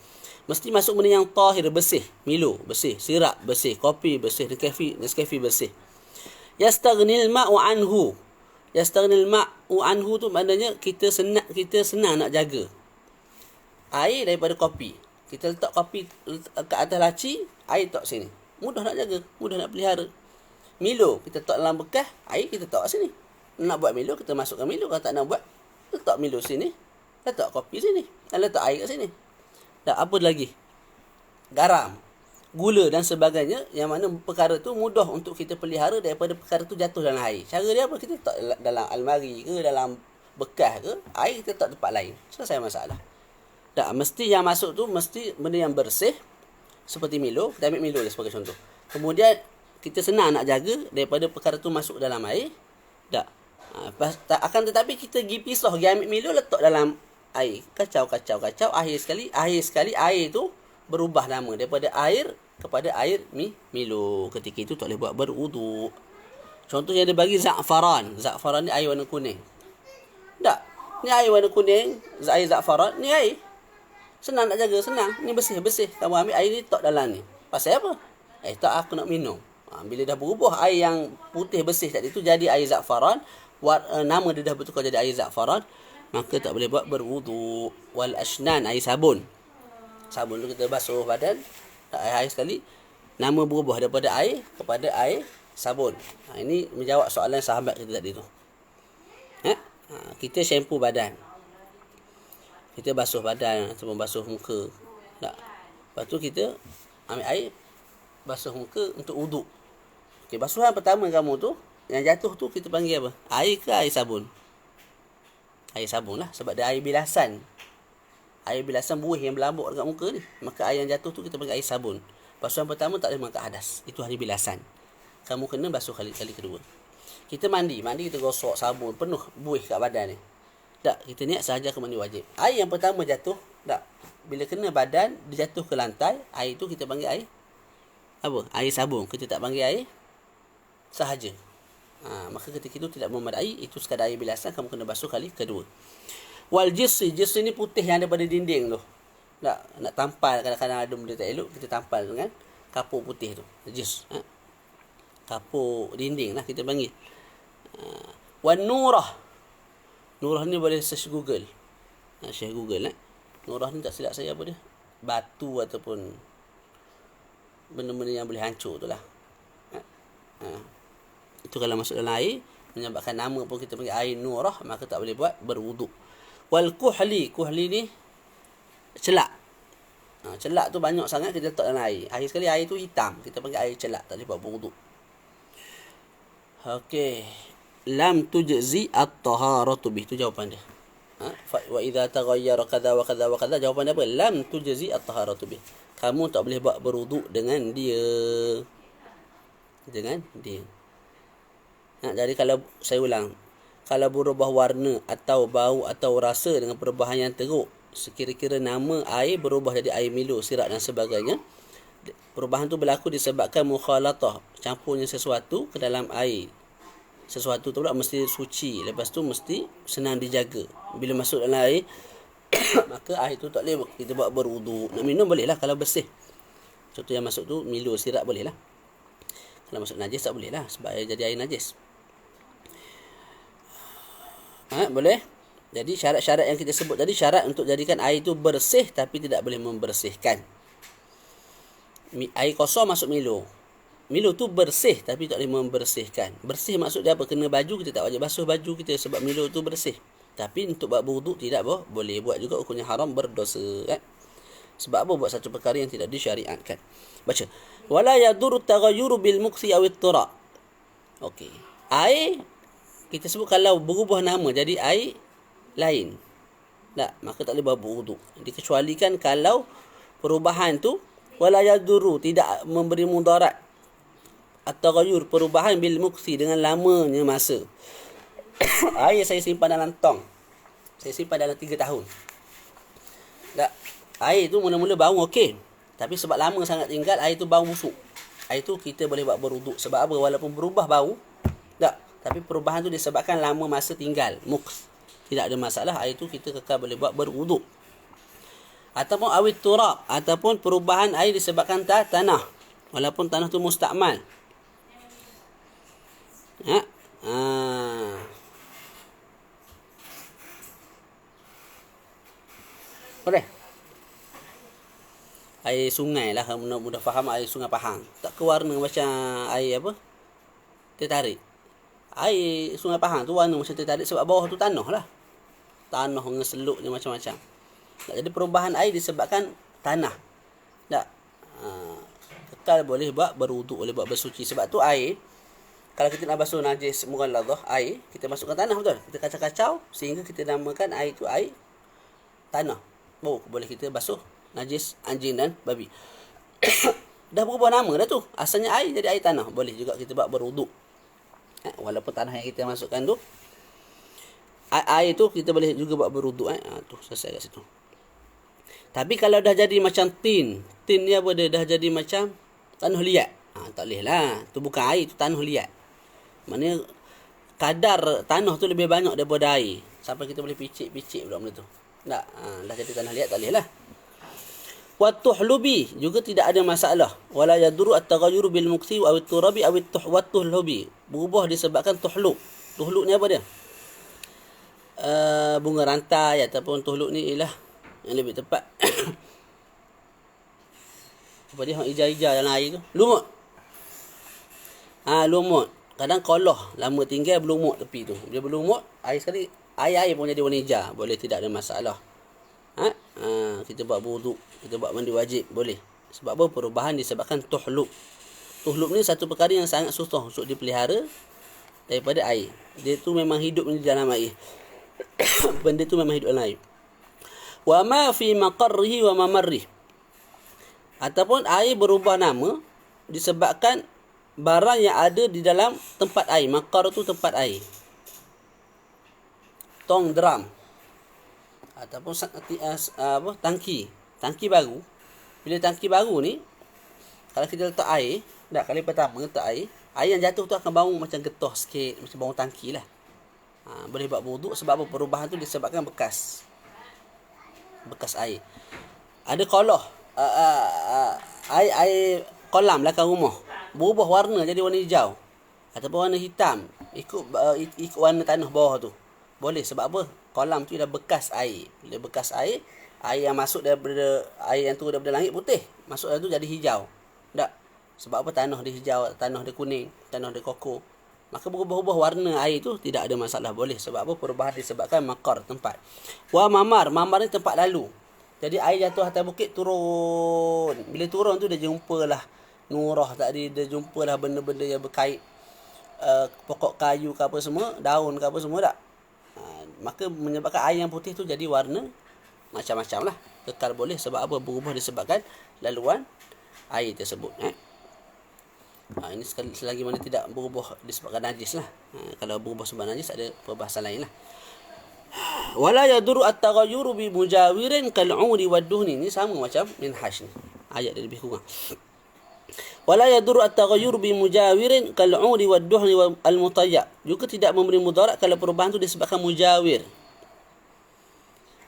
Mesti masuk benda yang tahir, bersih. Milo bersih, sirap bersih, kopi bersih, Nescafe bersih. Yastaghnil ma'u anhu. Yastaghnil ma'u anhu tu maknanya kita senang nak jaga air daripada kopi. Kita letak kopi kat atas laci, air letak sini. Mudah nak jaga, mudah nak pelihara. Milo kita letak dalam bekas, air kita letak kat sini. Nak buat Milo, kita masukkan Milo. Kalau tak nak buat, letak Milo sini, letak kopi sini, dan letak air kat sini. Dan apa lagi? Garam, gula dan sebagainya, yang mana perkara tu mudah untuk kita pelihara daripada perkara tu jatuh dalam air. Cara dia apa? Kita letak dalam almari ke, dalam bekas ke, air kita letak tempat lain. Selesai masalah. Tak, mesti yang masuk tu mesti benda yang bersih. Seperti Milo, kita ambil Milo sebagai contoh. Kemudian kita senang nak jaga daripada perkara tu masuk dalam air. Tak. Akan tetapi kita pergi pisah, pergi ambil Milo, letak dalam air. Kacau. Akhir sekali air tu berubah nama daripada air kepada air Milo. Ketika itu tak boleh buat berwuduk. Contohnya dia bagi za'faran. Za'faran ni air warna kuning. Tak. Ni air warna kuning, air za'faran, ni air. Senang nak jaga, senang. Ni bersih. Kamu ambil air ni, letak dalam ni. Pasal apa? Tak, aku nak minum. Bila dah berubah air yang putih bersih tadi tu jadi air za'faran, nama dia dah bertukar jadi air za'faran, maka tak boleh buat berwuduk. Wal ashnan, air sabun. Sabun tu kita basuh badan, air sekali, nama berubah daripada air kepada air sabun. Ini menjawab soalan sahabat kita tadi tu. Kita shampoo badan, kita basuh badan ataupun basuh muka. Tak. Lepas tu kita ambil air, basuh muka untuk wuduk. Okay, basuhan pertama kamu tu, yang jatuh tu kita panggil apa? Air ke air sabun? Air sabun lah, sebab dia air bilasan. Air bilasan buih yang berlambuk dekat muka ni. Maka air yang jatuh tu kita panggil air sabun. Basuhan pertama tak boleh mengangkat hadas. Itu air bilasan. Kamu kena basuh kali kedua. Kita mandi kita gosok sabun penuh buih kat badan ni. Tak, kita niat sahaja ke mandi wajib. Air yang pertama jatuh, tak. Bila kena badan, dia jatuh ke lantai, air tu kita panggil air apa? Air sabun. Kita tak panggil air sahaja. Maka ketika itu tidak memadai, itu sekadar air bilasan, kamu kena basuh kali kedua. Wal jisri ni putih yang ada pada dinding tu. Nak tampal, kadang-kadang ada benda tak elok, kita tampal dengan kapur putih tu. Jis. Kapur dinding lah kita panggil. Wan nurah. Nurah ni boleh search Google. Share Google. Nurah ni tak silap saya apa dia? Batu ataupun benda-benda yang boleh hancur tu lah. Itu kalau masuk dalam air, menyebabkan nama pun kita panggil air nurah, maka tak boleh buat berwuduk. Wal kuhli ni celak. Celak tu banyak sangat kita letak dalam air. Akhir sekali air tu hitam, kita panggil air celak, tak boleh buat berwuduk. Okey. Lam tujzi at-taharatu bih, tu jawapan dia. Wa idza taghayyara kadza wa kadza wa kadza, jawapan dia apa? Lam tujzi at-taharatu bih. kamu tak boleh buat berwuduk dengan dia. Jadi kalau saya ulang, kalau berubah warna atau bau atau rasa dengan perubahan yang teruk, sekira-kira nama air berubah jadi air Milo, sirap dan sebagainya, perubahan tu berlaku disebabkan mukhalatah, campurnya sesuatu ke dalam air. Sesuatu tu pula mesti suci, lepas tu mesti senang dijaga. Bila masuk dalam air maka air tu tak boleh kita buat berwuduk. Nak minum boleh lah kalau bersih. Contoh yang masuk tu Milo, sirap boleh lah. Kalau masuk najis tak boleh lah, sebab air jadi air najis. Boleh. Jadi syarat-syarat yang kita sebut tadi, syarat untuk jadikan air itu bersih tapi tidak boleh membersihkan. Air kosong masuk Milo. Milo tu bersih tapi tak boleh membersihkan. Bersih maksud dia apa? Kena baju, kita tak wajib basuh baju kita sebab Milo tu bersih. Tapi untuk buat berwuduk tidak boleh. Buat juga hukumnya haram, berdosa kan? Sebab apa? Buat satu perkara yang tidak disyariatkan. Baca. Wala yadurru taghayyuru bil muksi aw ittirab. Okey. Air kita sebut kalau berubah nama jadi air lain, tak, maka tak boleh buat berwuduk. Dikecualikan kalau perubahan tu wala yadurru, tidak memberi mudarat, atau ghayyur, perubahan bil muksi, dengan lamanya masa. Air saya simpan dalam tong, saya simpan dalam 3 tahun, tak, air tu mula-mula bau okey, tapi sebab lama sangat tinggal, air tu bau busuk. Air tu kita boleh buat berwuduk. Sebab apa? Walaupun berubah bau, tak, tapi perubahan tu disebabkan lama masa tinggal, muks, tidak ada masalah. Air tu kita kekal boleh buat berwuduk. Ataupun awit turab, ataupun perubahan air disebabkan tanah, walaupun tanah tu mustakmal. Boleh. Air sungai lah, mudah faham, air sungai Pahang. Tak ke warna macam air apa? Teh tarik. Air sungai Pahang tu warna macam teh tarik sebab bawah tu tanah lah. Tanah dengan seluknya macam-macam. Jadi perubahan air disebabkan tanah. Tak. Kekal boleh buat berwuduk, boleh buat bersuci. Sebab tu air, kalau kita nak basuh najis mughalladah, air kita masukkan tanah, betul? Kita kacau-kacau sehingga kita namakan air tu air tanah. Boleh kita basuh najis anjing dan babi. Dah berubah nama dah tu. Asalnya air jadi air tanah. Boleh juga kita buat berwuduk. Walaupun tanah yang kita masukkan tu, air tu kita boleh juga buat berwuduk. Tu selesai kat situ. Tapi kalau dah jadi macam tin ni apa dia? Dah jadi macam tanah liat. Tak boleh lah. Tu bukan air, tu tanah liat. Maknanya kadar tanah tu lebih banyak daripada air. Sampai kita boleh picit-picit pula benda tu. Tak, dah jadi tanah liat tak boleh lah. Watuhlubi juga tidak ada masalah. Wala yaduru at-taghayyuru bil muksi aw at-turabi aw at-tuhlubi. Berubah disebabkan tuhlub. Tuhlub ni apa dia? Bunga rantai ataupun tuhlub ni ialah yang lebih tepat. Apa dia hang hijau-hijau dalam air tu? Lumut. Lumut. Kadang koloh lama tinggal berlumut tepi tu. Dia berlumut, air sekali air pun jadi warna hijau. Boleh, tidak ada masalah. Kita buat berwuduk, kita buat mandi wajib, boleh. Sebab apa? Perubahan disebabkan tuhlub. Tuhlub ni satu perkara yang sangat susah untuk dipelihara daripada air. Dia tu memang hidup di dalam air. Benda tu memang hidup dalam air. Wa ma fi maqarrihi wa mamarrih. Ataupun air berubah nama disebabkan barang yang ada di dalam tempat air. Maqar tu tempat air. Tong drum. Ataupun tangki baru. Bila tangki baru ni, kalau kita letak air, kali pertama letak air yang jatuh tu akan bau macam getah sikit, macam bau tangki lah. Boleh buat berwuduk. Sebab apa? Perubahan tu disebabkan bekas air. Ada koloh, air kolam belakang rumah berubah warna jadi warna hijau ataupun warna hitam, ikut warna tanah bawah tu. Boleh. Sebab apa? Kolam tu dah bekas air. Bila bekas air yang masuk daripada air yang tu daripada langit putih, masuk dalam tu jadi hijau. Tak? Sebab apa? Tanah dia hijau, tanah dia kuning, tanah dia koko. Maka berubah-ubah warna air tu tidak ada masalah, boleh. Sebab apa? Perubahan disebabkan makar, tempat. Wa mamar ni tempat lalu. Jadi air jatuh atas bukit, turun. Bila turun tu dia jumpalah nurah tadi, dia jumpalah benda-benda yang berkait pokok kayu ke apa semua, daun ke apa semua tak. Maka menyebabkan air yang putih tu jadi warna macam-macam lah. Kekal boleh sebab apa? Berubah disebabkan laluan air tersebut. Ini selagi mana tidak berubah disebabkan najis lah. Kalau berubah sebab najis ada perbahasan lain lah. Wala yaduru at-taghayyuru bi mujawirin kal'uri wad-duhni. Ini sama macam minhaj ni. Ayat dia lebih kurang. Wala yaduru at-taghayyuru bi mujawirin kal'uri wad-duhni wal-mutayyab. Juga tidak memberi mudarat kalau perubahan tu disebabkan mujawir.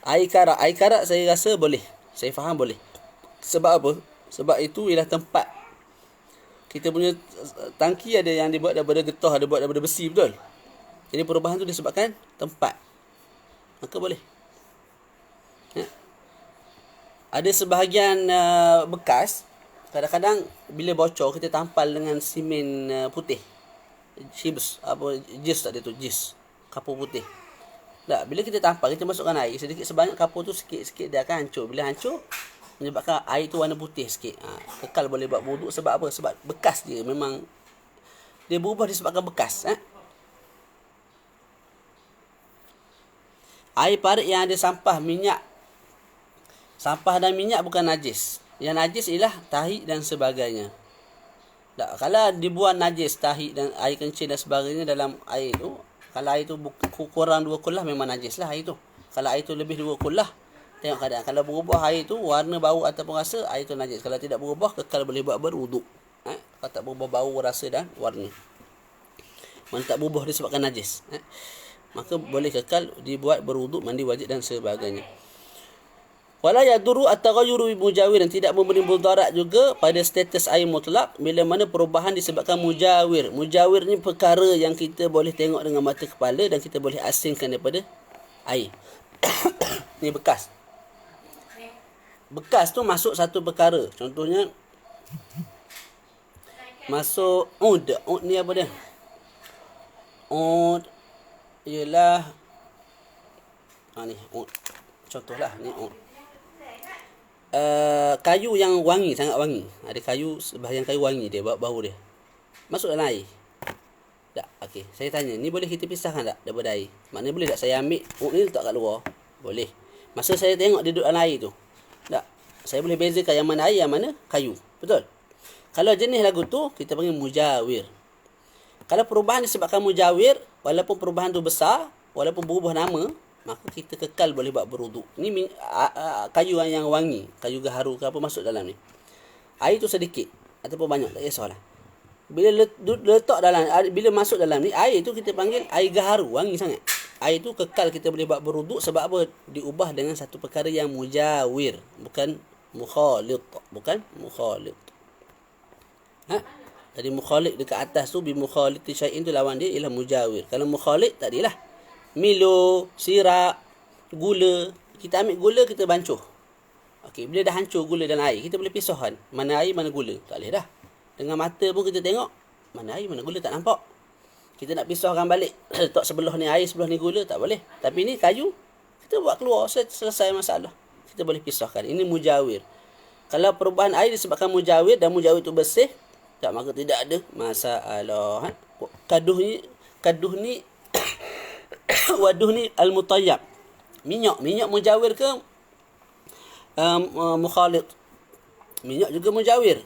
Air karak saya rasa boleh. Saya faham boleh. Sebab apa? Sebab itu ialah tempat. Kita punya tangki ada yang dibuat daripada getah, ada buat daripada besi, betul? Jadi perubahan tu disebabkan tempat. Maka boleh. Ada sebahagian bekas, kadang-kadang bila bocor kita tampal dengan simen putih. Jis tadi tu, jis. Kapur putih. Tak, bila kita tampal, kita masukkan air sedikit sebanyak, kapur tu sikit-sikit dia akan hancur. Bila hancur, menyebabkan air tu warna putih sikit. Kekal boleh buat wuduk. Sebab apa? Sebab bekas dia memang dia berubah disebabkan bekas. Air parit yang ada sampah, minyak. Sampah dan minyak bukan najis. Yang najis ialah tahi dan sebagainya. Tak, kalau dibuat najis tahi dan air kencing dan sebagainya dalam air tu, kalau air tu kurang 2 kullah memang najis lah air tu. Kalau air tu lebih 2 kullah, tengok keadaan. Kalau berubah air tu warna, bau ataupun rasa, air tu najis. Kalau tidak berubah, kekal boleh buat berwuduk. Kalau tak berubah bau, rasa dan warna, mana tak berubah disebabkan najis, maka boleh kekal dibuat berwuduk, mandi wajib dan sebagainya. Wala yaduru at-taghayyuru bi mujawir, dan tidak memberi mudarat juga pada status air mutlak bila mana perubahan disebabkan mujawir. Mujawir ni perkara yang kita boleh tengok dengan mata kepala dan kita boleh asingkan daripada air. Ni bekas. Bekas tu masuk satu perkara. Contohnya masuk ud ni apa dia? Ud ialah ni ud. Contohlah ni ud. Kayu yang wangi, sangat wangi. Ada kayu, sebahagian kayu wangi dia, bau dia. Masuk dalam air. Tak, okey. Saya tanya, ni boleh kita pisahkan tak daripada air? Maknanya boleh tak saya ambil ud ni letak kat luar? Boleh. Masa saya tengok dia duduk dalam air tu, tak, saya boleh bezakan yang mana air, yang mana kayu. Betul? Kalau jenis lagu tu, kita panggil mujawir. Kalau perubahan disebabkan mujawir, walaupun perubahan tu besar, walaupun berubah nama, maka kita kekal boleh buat berwuduk. Ni kayu yang wangi, kayu gaharu ke apa masuk dalam ni. Air tu sedikit ataupun banyak, tak kisahlah. Bila letak dalam, bila masuk dalam ni, air tu kita panggil air gaharu, wangi sangat. Air tu kekal kita boleh buat berwuduk sebab apa? Diubah dengan satu perkara yang mujawir, bukan mukhalid, bukan mukhalid. Tadi mukhalid dekat atas tu, bi mukhalid syai'in tu lawan dia ialah mujawir. Kalau mukhalid tadilah Milo, sirap, gula. Kita ambil gula, kita bancuh. Okey, bila dah hancur gula dalam air, kita boleh pisahkan mana air, mana gula. Tak boleh dah. Dengan mata pun kita tengok mana air, mana gula, tak nampak. Kita nak pisahkan balik, letak sebelah ni air, sebelah ni gula, tak boleh. Tapi ni kayu, kita buat keluar, selesai masalah. Kita boleh pisahkan. Ini mujawir. Kalau perubahan air disebabkan mujawir dan mujawir itu bersih, tak, maka tidak ada masalah. Kaduh ni waduh ni al-mutayyab. Minyak mujawir ke mukhalid? Minyak juga mujawir.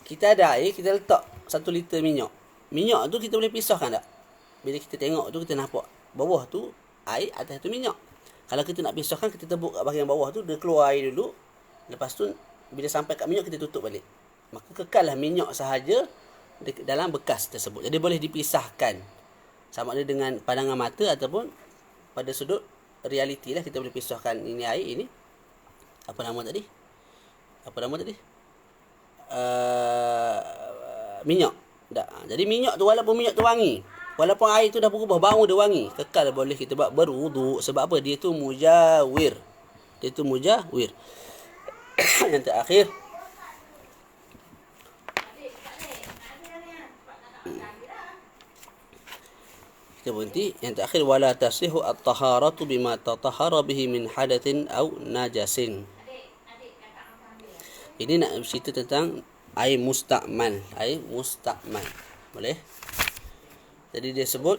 Kita ada air, kita letak 1 liter minyak. Minyak tu kita boleh pisahkan tak? Bila kita tengok tu, kita nampak bawah tu air, atas tu minyak. Kalau kita nak pisahkan, kita tebuk kat bahagian bawah tu, dia keluar air dulu. Lepas tu bila sampai kat minyak, kita tutup balik. Maka kekallah minyak sahaja dalam bekas tersebut. Jadi boleh dipisahkan. Sama ada dengan pandangan mata ataupun pada sudut realiti lah, kita boleh pisahkan ini air, ini apa nama tadi? Minyak. Tak. Jadi minyak tu, walaupun minyak tu wangi, walaupun air tu dah berubah, bau dia wangi, kekal boleh kita buat berwuduk. Sebab apa? Dia tu mujawir. Yang terakhir, kita berhenti. Yang terakhir, wala tasihu at-taharatu bima tatahara bihi min hadatsin au najasin. Ini nak cerita tentang air mustakmal. Boleh? Jadi dia sebut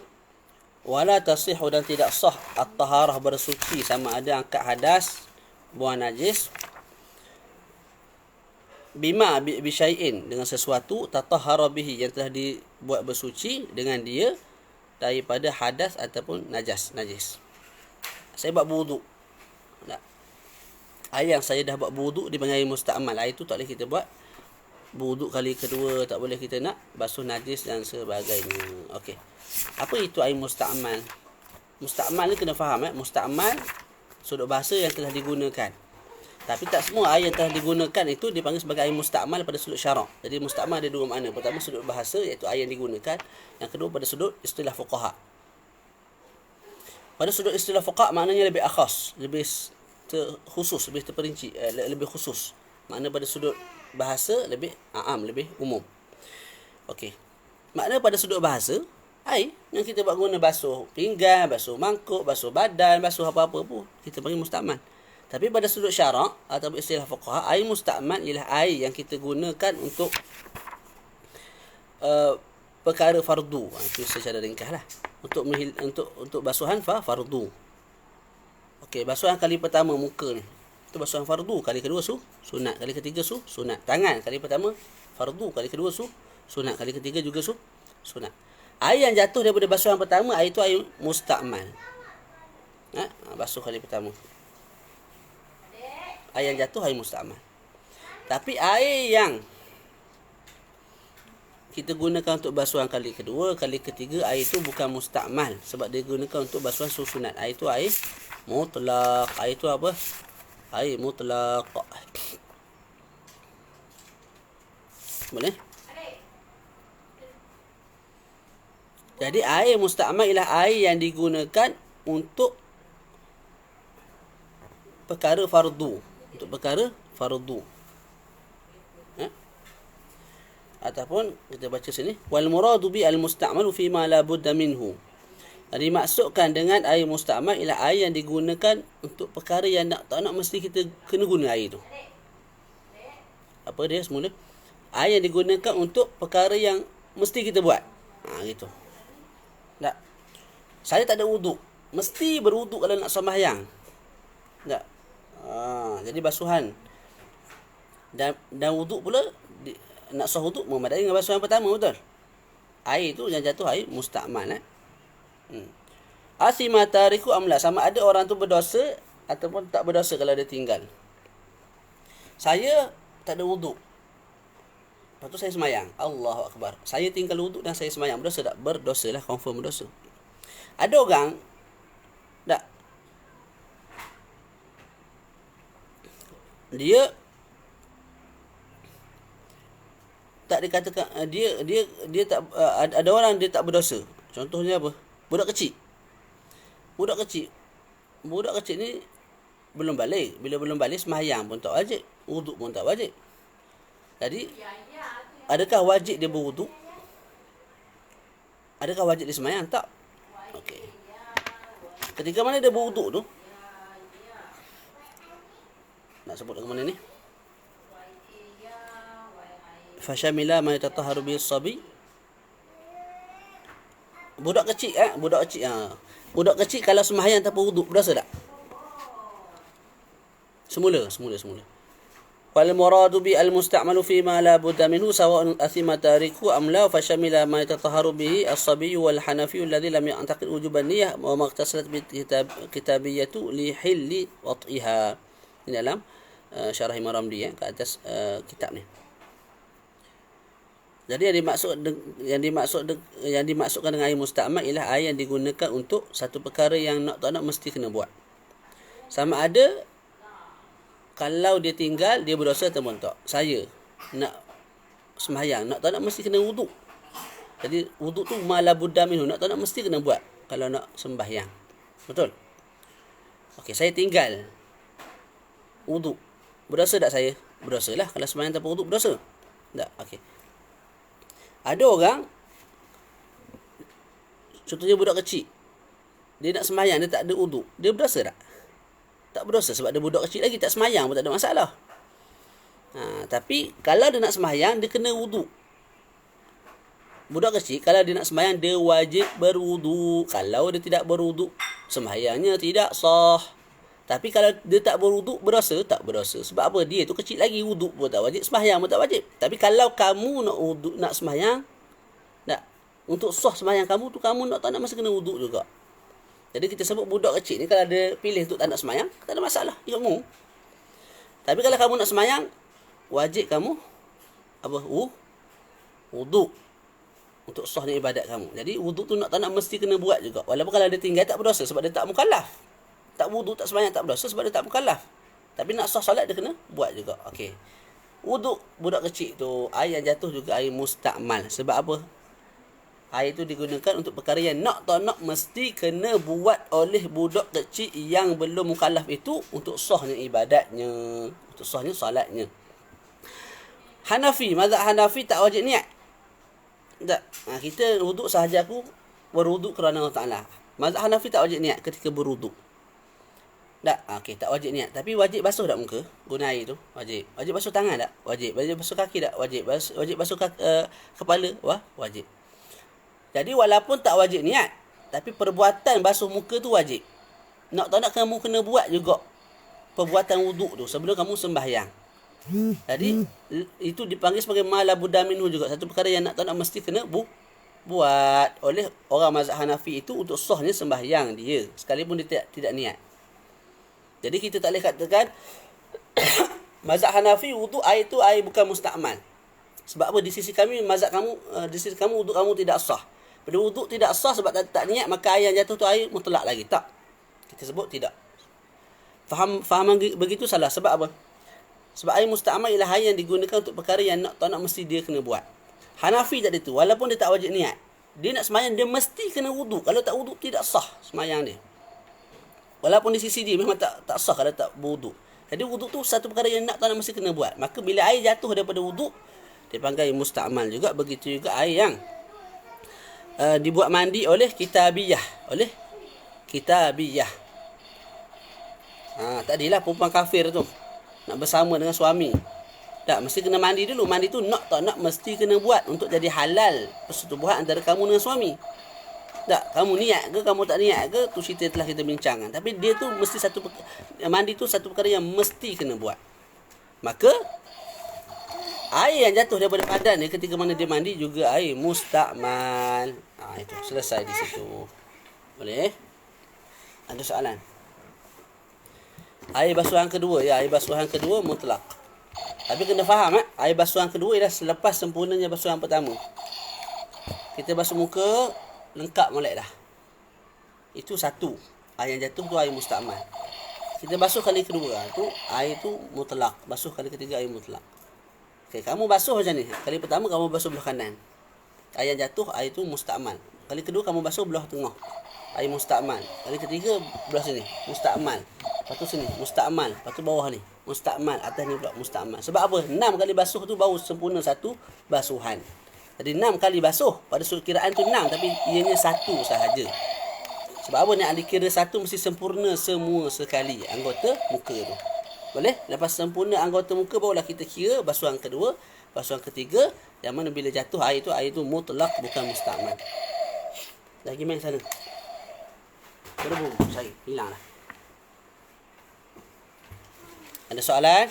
Wala tasihhu dan tidak sah at-taharah bersuci, sama ada angkat hadas, buang najis, bima bisyai'in dengan sesuatu tatahhara bihi yang telah dibuat bersuci dengan dia daripada hadas ataupun najis. Saya buat berwuduk. Air yang saya dah buat berwuduk dipanggil air musta'mal. Air itu tak boleh kita buat berwuduk kali kedua, tak boleh kita nak basuh najis dan sebagainya. Okey. Apa itu air musta'mal? Musta'mal ni kena faham Musta'mal sudut bahasa yang telah digunakan. Tapi tak semua air yang telah digunakan itu dipanggil sebagai air musta'mal pada sudut syarak. Jadi musta'mal ada dua makna. Pertama sudut bahasa iaitu air yang digunakan. Yang kedua pada sudut istilah fuqaha. Pada sudut istilah fuqaha maknanya lebih akhas, lebih khusus, lebih terperinci, lebih khusus. Makna pada sudut bahasa lebih aam, lebih umum. Okey. Makna pada sudut bahasa, air yang kita buat guna basuh pinggan, basuh mangkuk, basuh badan, basuh apa-apa pun kita panggil musta'mal. Tapi pada sudut syarak atau istilah fuqaha, air musta'mal ialah air yang kita gunakan untuk perkara fardu. Itu secara ringkaslah. Untuk basuhan fardu. Okey, basuhan kali pertama muka ni, itu basuhan fardu. Kali kedua sunat, kali ketiga sunat. Tangan kali pertama fardu, kali kedua sunat, kali ketiga juga sunat. Air yang jatuh daripada basuhan pertama, air itu air musta'mal. Basuh kali pertama. Air yang jatuh air musta'mal. Tapi air yang kita gunakan untuk basuhan kali kedua, kali ketiga, air itu bukan musta'mal sebab dia gunakan untuk basuhan sunat. Air itu air mutlaq. Air itu apa? Air mutlaq. Boleh? Jadi air musta'mal ialah air yang digunakan untuk perkara fardu. Untuk perkara fardu. Ataupun kita baca sini, wal muradu bi al musta'malu fi ma la budda minhu. Dimaksudkan dengan air musta'mal ialah air yang digunakan untuk perkara yang tak nak mesti kita kena guna air tu. Apa dia semula? Air yang digunakan untuk perkara yang mesti kita buat. Gitu. Tak. Saya tak ada wuduk. Mesti berwuduk kalau nak sembahyang. Tak. Jadi basuhan dan wuduk pula nak sah wuduk memadai dengan basuhan pertama, betul? Air tu yang jatuh air musta'mal. Asima tariku amla, sama ada orang tu berdosa ataupun tak berdosa kalau dia tinggal. Saya tak ada wuduk, lepas tu saya semayang, Allahu Akbar, saya tinggal wuduk dan saya semayang, berdosa tak? Berdosa lah, confirm berdosa. Ada orang tak, dia tak dikatakan dia tak, ada orang dia tak berdosa. Contohnya apa? Budak kecil ni belum balik. Bila belum balik, sembahyang pun tak wajib, wuduk pun tak wajib. Jadi adakah wajib dia berwuduk? Adakah wajib dia sembahyang? Tak. Okey. Ketika mana dia berwuduk tu, nak sebut ke mana ni? Fashamila ma yatatahharu bis sabi. Budak kecil budak kecil kalau sembahyang tanpa wuduk berdosa tak? Semula. Wal muradu bi al musta'malu fi ma la budda minhu sawa'un athima tariku am la fashamila ma yatatahharu bihi as-sabi wal hanafi alladhi lam ya'taqid wujuban niyyah wa ma ikhtasalat bi kitabiyatu li hilli wat'iha. Ini dalam syarah Imam Ramli ke atas kitab ni. Jadi yang dimaksudkan dengan air musta'mal ialah air yang digunakan untuk satu perkara yang tak nak mesti kena buat. Sama ada kalau dia tinggal, dia berdosa ataupun tak. Saya nak sembahyang, tak nak mesti kena wuduk. Jadi wuduk tu mala budda minhu, tak nak mesti kena buat kalau nak sembahyang. Betul? Okey, saya tinggal wuduk. Berdosa tak saya? Berdosalah. Kalau sembahyang tanpa wuduk berdosa. Tak? Okey. Ada orang, contohnya budak kecil, dia nak sembahyang, dia tak ada wuduk, dia berdosa tak? Tak berdosa sebab dia budak kecil lagi, tak sembahyang pun tak ada masalah. Tapi kalau dia nak sembahyang, dia kena wuduk. budak kecil kalau dia nak sembahyang dia wajib berwuduk. Kalau dia tidak berwuduk, sembahyangnya tidak sah. Tapi kalau dia tak berwuduk, berdosa? Tak berdosa. Sebab apa? Dia tu kecil lagi, wuduk pun tak wajib, sembahyang pun tak wajib. Tapi kalau kamu nak wuduk, nak sembahyang, tak, untuk sah sembahyang kamu tu, kamu nak tak nak mesti kena wuduk juga. Jadi kita sebut budak kecil ni kalau dia pilih untuk tak nak sembahyang, tak ada masalah, ikutmu. Tapi kalau kamu nak sembahyang, wajib kamu apa? Wuduk untuk sahnya ibadat kamu. Jadi wuduk tu nak tak nak mesti kena buat juga. Walaupun kalau dia tinggal tak berdosa sebab dia tak mukallaf. Tak wuduk, tak sembahyang, tak berdosa sebab dia tak mukallaf. Tapi nak sah solat dia kena buat juga. Okey. Wuduk budak kecil tu, air yang jatuh juga air mustakmal. Sebab apa? Air itu digunakan untuk perkara yang nak tak nak mesti kena buat oleh budak kecil yang belum mukallaf itu untuk sahnya ibadatnya, untuk sahnya solatnya. Hanafi, mazhab Hanafi tak wajib niat. Tak. Kita wuduk sahaja aku berwuduk kerana Allah Ta'ala. Mazhab Hanafi tak wajib niat ketika berwuduk. Tak, okey, tak wajib niat. Tapi wajib basuh tak muka? Guna air tu, wajib. Wajib basuh tangan tak? Wajib. Wajib basuh kaki tak? Wajib. Wajib basuh kepala? Wajib. Jadi walaupun tak wajib niat, tapi perbuatan basuh muka tu wajib. Nak tak nak kamu kena buat juga perbuatan wuduk tu sebelum kamu sembahyang. Jadi itu dipanggil sebagai malabuda minhu juga. Satu perkara yang nak tak nak mesti kena buat oleh orang mazhab Hanafi itu untuk sahnya sembahyang dia, sekalipun dia tidak niat. Jadi kita tak boleh katakan mazhab Hanafi wuduk air tu air bukan mustakmal. Sebab apa? Di sisi kami mazhab kamu, di sisi kamu wuduk kamu tidak sah. Pada wuduk tidak sah sebab tak niat, maka air yang jatuh tu air mutlak lagi. Tak. Kita sebut tidak. Fahaman begitu salah. Sebab apa? Sebab air mustakmal ialah air yang digunakan untuk perkara yang nak tak nak mesti dia kena buat. Hanafi tak ada tu. Walaupun dia tak wajib niat, dia nak sembahyang dia mesti kena wuduk. Kalau tak wuduk tidak sah sembahyang dia. Walaupun di sisi dia memang tak sah kalau tak berwuduk. Jadi wuduk tu satu perkara yang nak tak nak mesti kena buat. Maka bila air jatuh daripada wuduk, dia panggil mustakmal juga. Begitu juga air yang dibuat mandi oleh kitabiyah. Oleh kitabiyah. Tadilah perempuan kafir tu nak bersama dengan suami. Tak, mesti kena mandi dulu. Mandi tu nak tak nak mesti kena buat untuk jadi halal persetubuhan antara kamu dengan suami. Tak, kamu niat ke, kamu tak niat ke, tu cerita telah kita bincangkan. Tapi dia tu mesti mandi tu satu perkara yang mesti kena buat. Maka air yang jatuh daripada badan dia ketika mana dia mandi juga air mustakmal. Itu selesai di situ. Boleh? Ada soalan? Air basuhan kedua, ya, air basuhan kedua mutlak. Tapi kena faham, air basuhan kedua ialah selepas sempurnanya basuhan pertama. Kita basuh muka lengkap molek dah. Itu satu. Air yang jatuh tu air mustakmal. Kita basuh kali kedua tu air tu mutlak. Basuh kali ketiga air mutlak. Okey, kamu basuh macam ni. Kali pertama kamu basuh belah kanan. Air yang jatuh air tu mustakmal. Kali kedua kamu basuh belah tengah. Air mustakmal. Kali ketiga belah sini, mustakmal. Lepas tu sini, mustakmal. Lepas tu bawah ni, mustakmal. Atas ni pula mustakmal. Sebab apa? 6 kali basuh tu baru sempurna satu basuhan. Jadi 6 kali basuh. Pada sudut kiraan tu 6, tapi ianya satu sahaja. Sebab apa? Nak dikira satu mesti sempurna semua sekali anggota muka tu. Boleh? Lepas sempurna anggota muka barulah kita kira basuhan kedua, basuhan ketiga, yang mana bila jatuh air tu mutlak bukan mustakmal. Lagi main sana. Berbum, saya hilanglah. Ada soalan?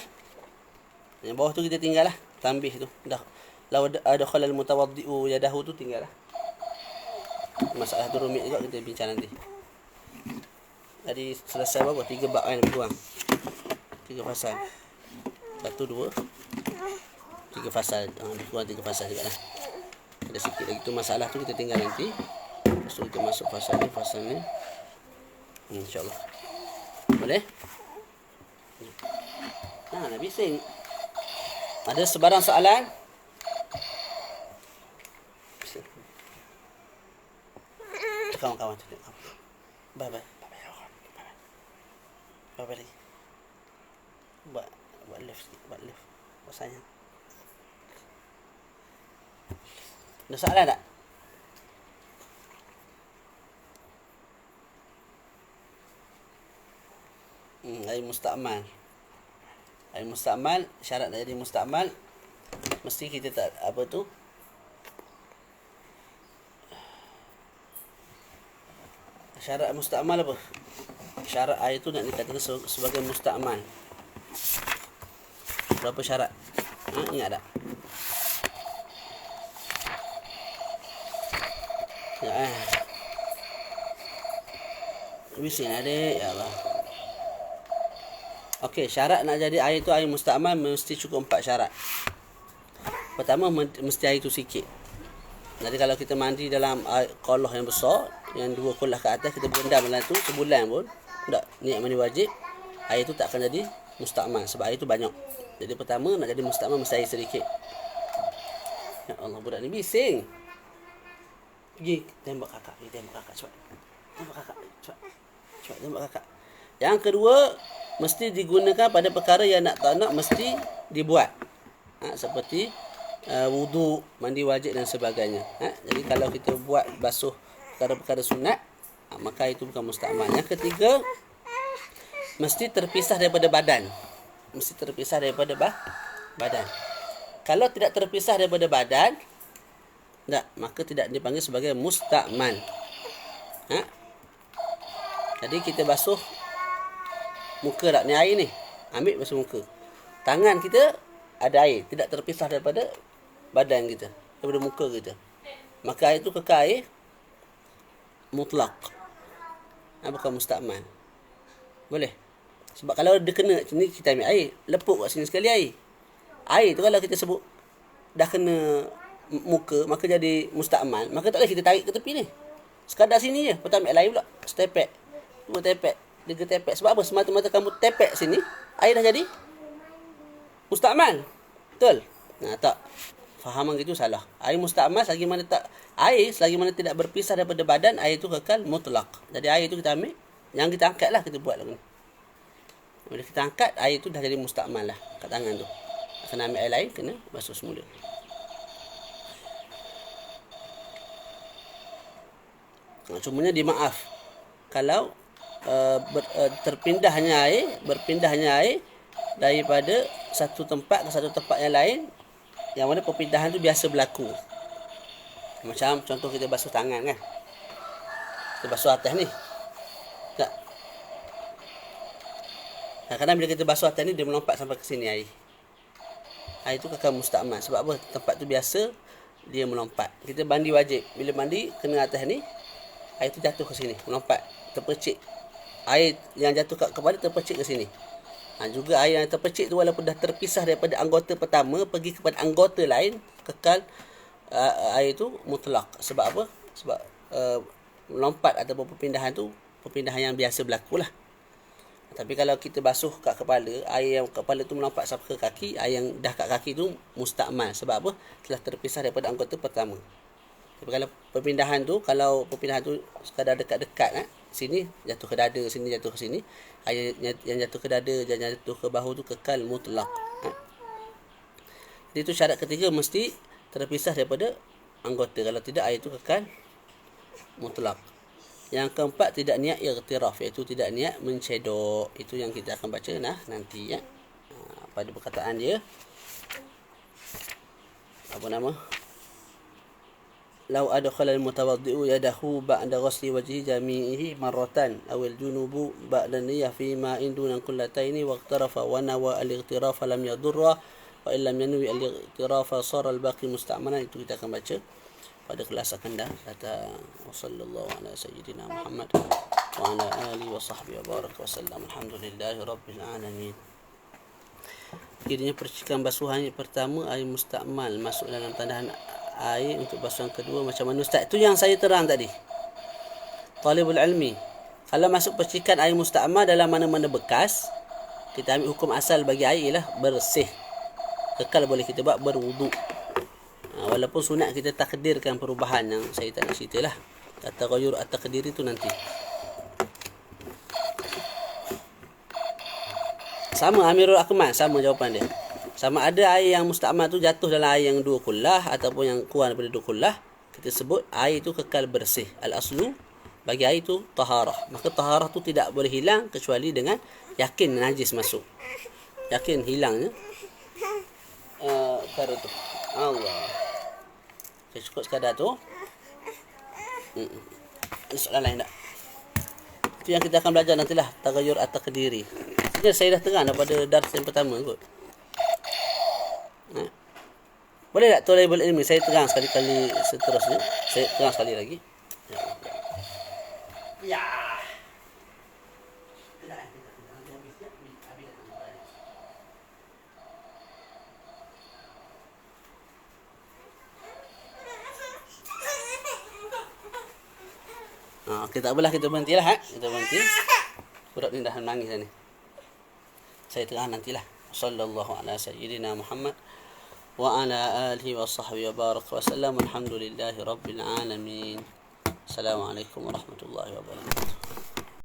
Yang bawah tu kita tinggal lah. Tambih tu. Dah. Law ada khalal mutawaddi'u yadahu tu tinggal lah. Masalah tu rumit juga, kita bincang nanti. Jadi selesai berapa? 3 bab kan lebih kurang. 3 fasal. 1, 2, 3 fasal. Lebih kurang 3 fasal juga lah. Ada sikit lagi tu masalah tu kita tinggal nanti. Lepas tu kita masuk fasal ni. InsyaAllah. Boleh? Nak bising. Ada sebarang soalan? Kawan-kawan. Bye-bye. Bye-bye. Buat lift sikit. Buat sayang. Ada soalan tak? Air mustakmal. Air mustakmal, syarat nak jadi mustakmal mesti kita tak apa tu? Syarat musta'mal apa? Syarat air tu nak dikatakan sebagai musta'mal. Berapa syarat? Ingat tak? Ya, bising adik. Ya Allah. Okey, syarat nak jadi air tu air musta'mal mesti cukup 4 syarat. Pertama, mesti air tu sikit. Jadi kalau kita mandi dalam kolah yang besar, yang 2 kolah ke atas, kita berendam dalam tu sebulan pun tak niat mandi wajib, air tu tak akan jadi musta'mal sebab air tu banyak. Jadi pertama nak jadi musta'mal mesti air sedikit. Ya Allah, budak ni bising. Pergi tembak kakak, cepat. Tembak kakak, cepat tembak kakak. Yang kedua, mesti digunakan pada perkara yang tak nak mesti dibuat. Seperti wudu, mandi wajib dan sebagainya. Jadi kalau kita buat basuh perkara-perkara sunat, maka itu bukan musta'mal. Yang ketiga, mesti terpisah daripada badan. Mesti terpisah daripada badan. Kalau tidak terpisah daripada badan, maka tidak dipanggil sebagai musta'mal. Jadi kita basuh muka tak? Ni air ni. Ambil basuh muka. Tangan kita ada air, tidak terpisah daripada badan kita, daripada muka kita. Maka air itu kekal air mutlak. Bukan musta'mal. Boleh? Sebab kalau dia kena sini, kita ambil air, lepuk kat sini sekali air. Air tu kalau kita sebut dah kena muka, maka jadi musta'mal. Maka tak boleh kita tarik ke tepi ni. Sekadar sini je. Lepas ambil air pula. Setepek. 2 tepek. 3 tepek. Sebab apa? Semata-mata kamu tepek sini, air dah jadi musta'mal. Betul? Tak. Fahaman gitu salah. Air musta'mal selagi mana tidak berpisah daripada badan, air itu kekal mutlak. Jadi air itu kita ambil, yang kita angkat lah, kita buat lah. Bila kita angkat, air itu dah jadi musta'mal lah kat tangan tu. Kena ambil air lain, kena basuh semula. Cumanya dimaaf kalau berpindahnya air daripada satu tempat ke satu tempat yang lain, yang mana perpindahan tu biasa berlaku. Macam contoh kita basuh tangan kan, kita basuh atas ni tak? Kadang-kadang bila kita basuh atas ni, dia melompat sampai ke sini air itu kekal musta'mal. Sebab apa? Tempat tu biasa dia melompat. Kita mandi wajib, bila mandi kena atas ni, air tu jatuh ke sini, melompat, terpercik. Air yang jatuh kat kepala terpercik ke sini. Juga air yang terpercik tu walaupun dah terpisah daripada anggota pertama pergi kepada anggota lain, kekal air tu mutlak. Sebab apa? Sebab melompat ataupun perpindahan tu perpindahan yang biasa berlaku lah. Tapi kalau kita basuh kat kepala, air yang kepala tu melompat sampai ke kaki, air yang dah kat kaki tu musta'mal. Sebab apa? Telah terpisah daripada anggota pertama. Tapi kalau perpindahan tu sekadar dekat-dekat, sini jatuh ke dada, sini jatuh ke sini, air yang jatuh ke dada dan jatuh ke bahu tu kekal mutlak. Jadi itu syarat ketiga, mesti terpisah daripada anggota. Kalau tidak, air itu kekal mutlak. Yang keempat, tidak niat ightiraf, iaitu tidak niat mencedok. Itu yang kita akan baca nanti pada perkataan dia. Apa nama? Lau adkhala al-mutawaddi'u yadahu ba'da ghusli wajhi jami'ihi marratan aw al-junubu ba'da niyyah fi ma'in duna kullataini waqtarafa wa nawa al-ightirafa lam yadurra wa illam yanwi al-ightirafa sara al-baqi musta'malan. Itu kita akan baca pada kelas akan datang. Wa sallallahu ala sayyidina Muhammad wa ala alihi wa sahbihi wa baraka wa sallam. Alhamdulillahi rabbil alamin. Kiranya percikan basuhan yang pertama air musta'mal masuk dalam tandahan air untuk basuhan kedua macam mana Ustaz? Itu yang saya terang tadi. Talibul ilmi, kalau masuk percikan air musta'mal dalam mana-mana bekas, kita ambil hukum asal bagi air ialah bersih. Kekal boleh kita buat berwuduk. Walaupun sunat kita takdirkan perubahan yang saya tak nak ceritalah. At-taghayyur at-taqdir itu nanti. Sama Amirul Akmal, sama jawapan dia. Sama ada air yang musta'mal tu jatuh dalam air yang 2 kullah ataupun yang kurang daripada 2 kullah, kita sebut air itu kekal bersih. Al-aslu bagi air itu taharah. Maka taharah tu tidak boleh hilang kecuali dengan yakin najis masuk. Yakin hilangnya perkara tu. Allah. Okay, cukup sekadar tu. Soalan lain tak? Itu yang kita akan belajar nantilah, tagayyur at-taqdiri. Sebenarnya saya dah terang daripada dars yang pertama kot. Boleh tak tolabul ilmi saya terang sekali-kali seterusnya? Saya terang sekali lagi. Ya. Okey, tak apalah, kita berhentilah. Kita berhenti. Budak ni dah menangis ni. Saya terang nantilah. Sallallahu ala sayyidina Muhammad wa ala alihi wa sahbihi wa barak wa sallam. Alhamdulillahi rabbil alamin. Assalamualaikum warahmatullahi wabarakatuh.